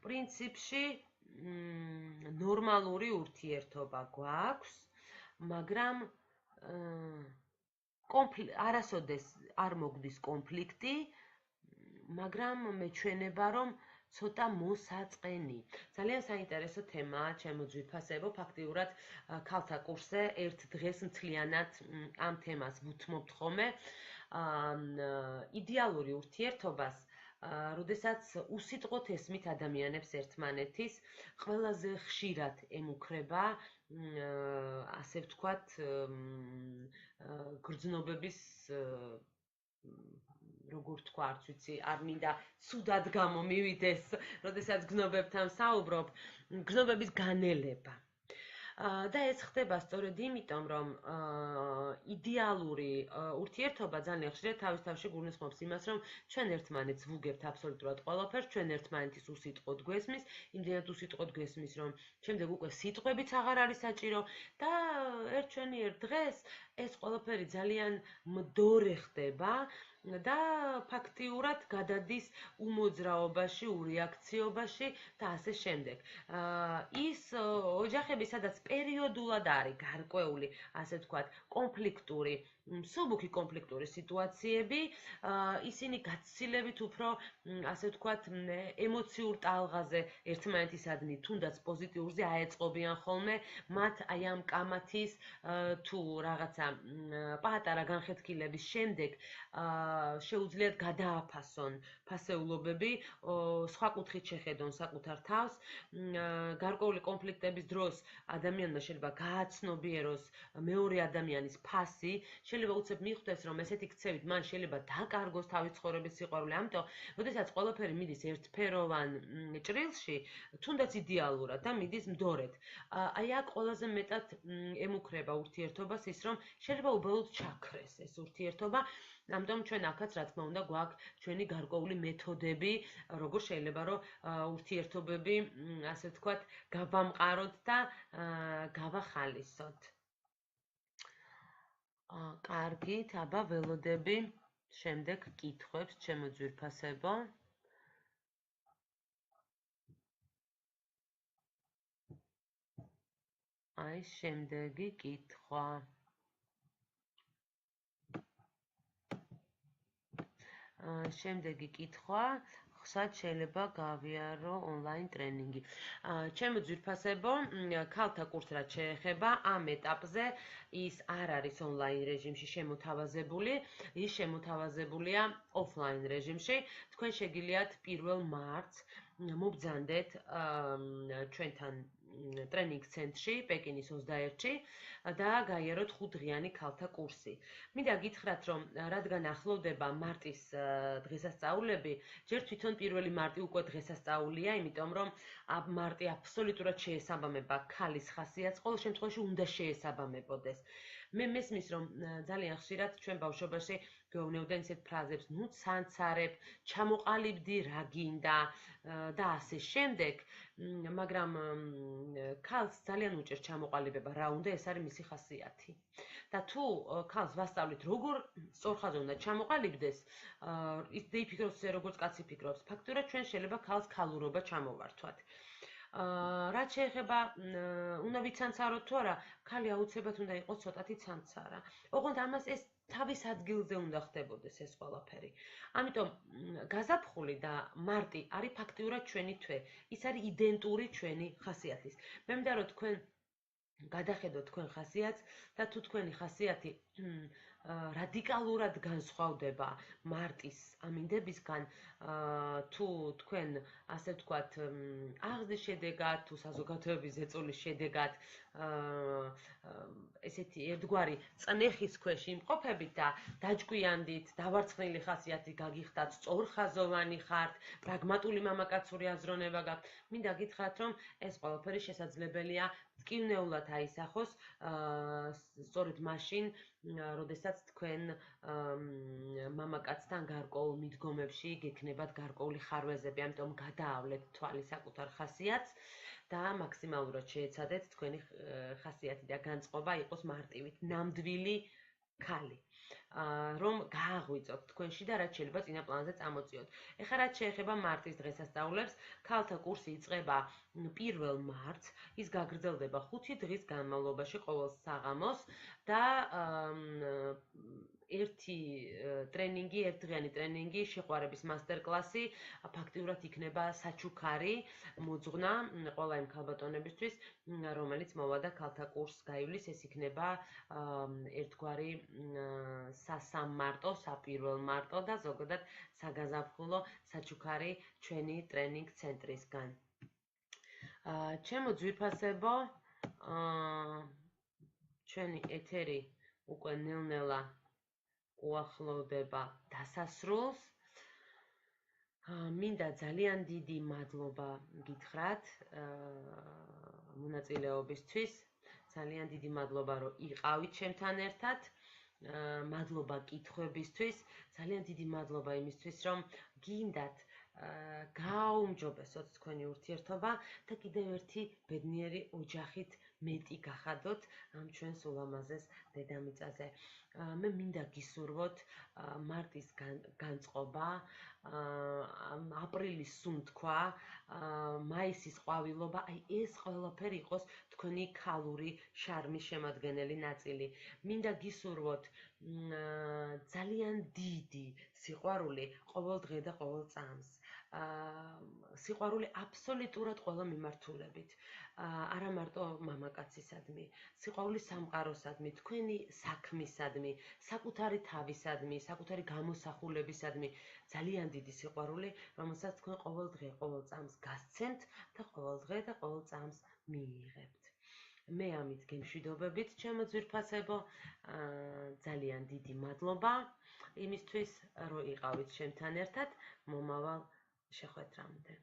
პრინციპში ნორმალური ურთიერთობა გვაქვს, მაგრამ არასოდეს არ მოგდის კონფლიქტი, მაგრამ მეჩვენება, რომ ცოტა მოსაწყენი. ძალიან საინტერესო თემაა, ჩემო ძვირფასებო, ფაქტიურად ქალთა კურსზე ერთ დღეს მთლიანად ამ თემას ვუთმობთ ხოლმე. იდეალური ურთიერთობას, როდესაც უსიტყვოდ ესმით ადამიანებს ერთმანეთის, ყველაზე ხშირად ემუქრება, ასე ვთქვათ, გრძნობების როგორ თქვა, არც ვიცი, არ მინდა ცუდად გამომივიდეს, როდესაც გრძნობებთან საუბრობ, გრძნობების განელება. და ეს ხდება სწორედ იმიტომ, რომ იდეალური ურთიერთობა ძალიან ხშირად თავის თავში გულისხმობს იმას, რომ ჩვენ ერთმანეთს ვუგებთ აბსოლუტურად ყველაფერს, ჩვენ ერთმანეთის უსიტყვოდ გვესმის, იმდენად უსიტყვოდ გვესმის, რომ შემდეგ უკვე სიტყვებიც აღარ არის საჭირო და ერთ დღეს ეს ყველაფერი ძალიან მდორე ხდება და ფაქტიურად გადადის უმოძრაობაში, ურეაქციობაში და ასე შემდეგ. ის ოჯახები, სადაც პერიოდულად არის გარკვეული, ასე ვთქვათ, კონფლიქტური, მსუბუქი კონფლიქტური სიტუაციები, ისინი გაცილებით უფრო, ასე ვთქვათ, ემოციურ ტალღაზე ერთმანეთისადმი, თუნდაც პოზიტიურზე აეწყობიან ხოლმე, მათ აი ამ კამათის თუ რაღაცა პატარა განხეთქილების შემდეგ შეუძლიათ გადააფასონ ფასეულობები, სხვა კუთხით შეხედონ საკუთარ თავს, გარკვეული კონფლიქტების დროს ადამიანმა შეიძლება გააცნობიეროს მეორე ადამიანის ფასი, შეიძლება უცებ მიხვდეს, რომ ესეთი ქცევით მან შეიძლება დაკარგოს თავის ცხოვრების სიყვარული, ამიტომ, როდესაც ყველაფერი მიდის ერთფეროვან ჭრილში, თუნდაც იდეალურად და მიდის მდორედ. აი აქ ყველაზე მეტად ემუქრება ურთიერთობას ის, რომ შეიძლება უბრალოდ ჩაქრეს ეს ურთიერთობა, ამიტომ ჩვენ აქაც რა თქმა უნდა გვაქვს ჩვენი გარკვეული მეთოდები, როგორ შეიძლება რომ ურთიერთობები, ასე ვთქვათ, გავამყაროთ და გავახალისოთ. კარგით, აბა ველოდები შემდეგ კითხვებს, ჩემო ძვირფასებო. აი შემდეგი კითხვა. შემდეგი კითხვა, ხსად შეიძლება გავიარო ონლაინ ტრენინგი. ჩემო ძვირფასებო, ქალთა კურსს რაც შეეხება, ამ ეტაპზე ის არ არის ონლაინ რეჟიმში შემოთავაზებული, ის შემოთავაზებულია ოფლაინ რეჟიმში. თქვენ შეგიძლიათ 1 მარტს მობრძანდეთ ჩვენთან ტრენინგ ცენტრში, პეკინის 21-ში და გაიაროთ 5 დღიანი ქალთა კურსი. მინდა გითხრათ, რომ რადგან ახლოვდება მარტის დღესასწაულები, ჯერ თვითონ 1 მარტი უკვე დღესასწაულია, იმიტომ რომ მარტი აბსოლუტურად შეესაბამება ქალის ხასიათს, ყოველ შემთხვევაში უნდა შეესაბამებოდეს. მე მესმის, რომ ძალიან ხშირად ჩვენ ბავშვობაში გვეუბნებოდნენ ისეთ ფრაზებს, ნუ ცანცარებ, ჩამოყალიბდი, რა გინდა და ასე შემდეგ, მაგრამ ქალს ძალიან უჭერს ჩამოყალიბება, რა უნდა, ეს არის მისი ხასიათი. და თუ ქალს ვასწავლით, როგორ სწორხაზზე უნდა ჩამოყალიბდეს, ის დაიფიქროს ისე, როგორც კაცი ფიქრობს. ფაქტურად ჩვენ შეიძლება ქალს ქალურობა ჩამოვართვათ. რაც შეეხება უნდა ვიცანცაროთ თუ არა, ქალი აუცილებლად უნდა იყოს ცოტათი ცანცარა. ოღონდ ამას ეს თავის ადგილზე უნდა ხდებოდეს ეს ყველაფერი. ამიტომ გაზაფხული და მარტი არის ფაქტიურად ჩვენი თვე. ის არის იდენტური ჩვენი ხასიათის. მე მინდა რომ თქვენ გადახედოთ თქვენ ხასიათს და თუ თქვენი ხასიათი რადიკალურად განსხვავდება მარტის ამინდებისგან, თუ თქვენ ასე ვთქვათ, აღზრდის შედეგად, თუ საზოგადოების ზეწოლის შედეგად ესეთი ერთგვარი წნეხის ქვეშ იმყოფებით და დაჯკვიანდით, დავარცხნილი ხასიათი გაგიხდათ, სწორხაზოვანი ხართ, პრაგმატული მამაკაცური აზროვნება გაქვთ, მინდა გითხრათ, რომ ეს ყველაფერი შესაძლებელია მტკივნეულად აისახოს სწორედ მაშინ, როდესაც თქვენ მამაკაცთან გარკვეულ მიდგომებში გექნებათ გარკვეული ხარვეზები, ამიტომ გადაავლეთ თვალი საკუთარ ხასიათს და მაქსიმალურად შეეცადეთ თქვენი ხასიათი და განწყობა იყოს მარტივით, ნამდვილი ქალი. რომ გააღვიძოთ თქვენში და რაც შეიძლება წინა პლანზე წამოწიოთ. ეხლა რაც შეეხება მარტის დღესასწაულებს, ქალთა კურსი იწყება 1 მარტს, ის გაგრძელდება 5 დღის განმავლობაში ყოველ საღამოს და ერთი ერთდღიანი ტრენინგი, შეყვარების მასტერკლასი, ფაქტიურად იქნება საჩუქარი მოძღვნა ყველა იმ ქალბატონებისთვის, რომელიც მოვა და ქალთა კურსს გაივლის, ეს იქნება ერთგვარი სასამარტო, საპირველო მარტო და ზოგადად საგაზაფხულო საჩუქარი ჩვენი ტრენინგ ცენტრისგან. ჩემო ძვირფასებო, ჩვენი ეთერი უკვე ნელ-ნელა უახლოვდება დასასრულს. მინდა ძალიან დიდი მადლობა გითხრათ მონაწილეობისთვის. ძალიან დიდი მადლობა, რომ იყავით ჩემთან ერთად. მადლობა კითხვებისთვის. ძალიან დიდი მადლობა იმისთვის, რომ გინდათ გააუმჯობესოთ თქვენი ურთიერთობა და კიდევ ერთი ბედნიერი ოჯახით მეტი გახადოთ ამ ჩვენს ულამაზეს დედამიწაზე. მე მინდა გისურვოთ მარტის განწყობა, აპრილის სუნთქვა, მაისის ყვავილობა, აი ეს ყველაფერი იყოს თქვენი ქალური შარმის შემადგენელი ნაწილი. მინდა გისურვოთ ძალიან დიდი სიყვარული ყოველ დღე და ყოველ წამს. სიყვარული აბსოლუტურად ყველა მიმართულებით. არა მარტო მამაკაცისადმი, სიყვარული სამყაროსადმი, თქვენი საქმისადმი, საკუთარი თავისადმი, საკუთარი გამოსახულებისადმი, ძალიან დიდი სიყვარული, რომელსაც თქვენ ყოველ დღე, ყოველ წამს გასცემთ და ყოველ დღე და ყოველ წამს მიიღებთ. მე ამით გემშვიდობებით, ჩემო ძვირფასებო, ძალიან დიდი მადლობა იმისთვის, რომ იყავით ჩემთან ერთად მომავალ შეხვედრამდე.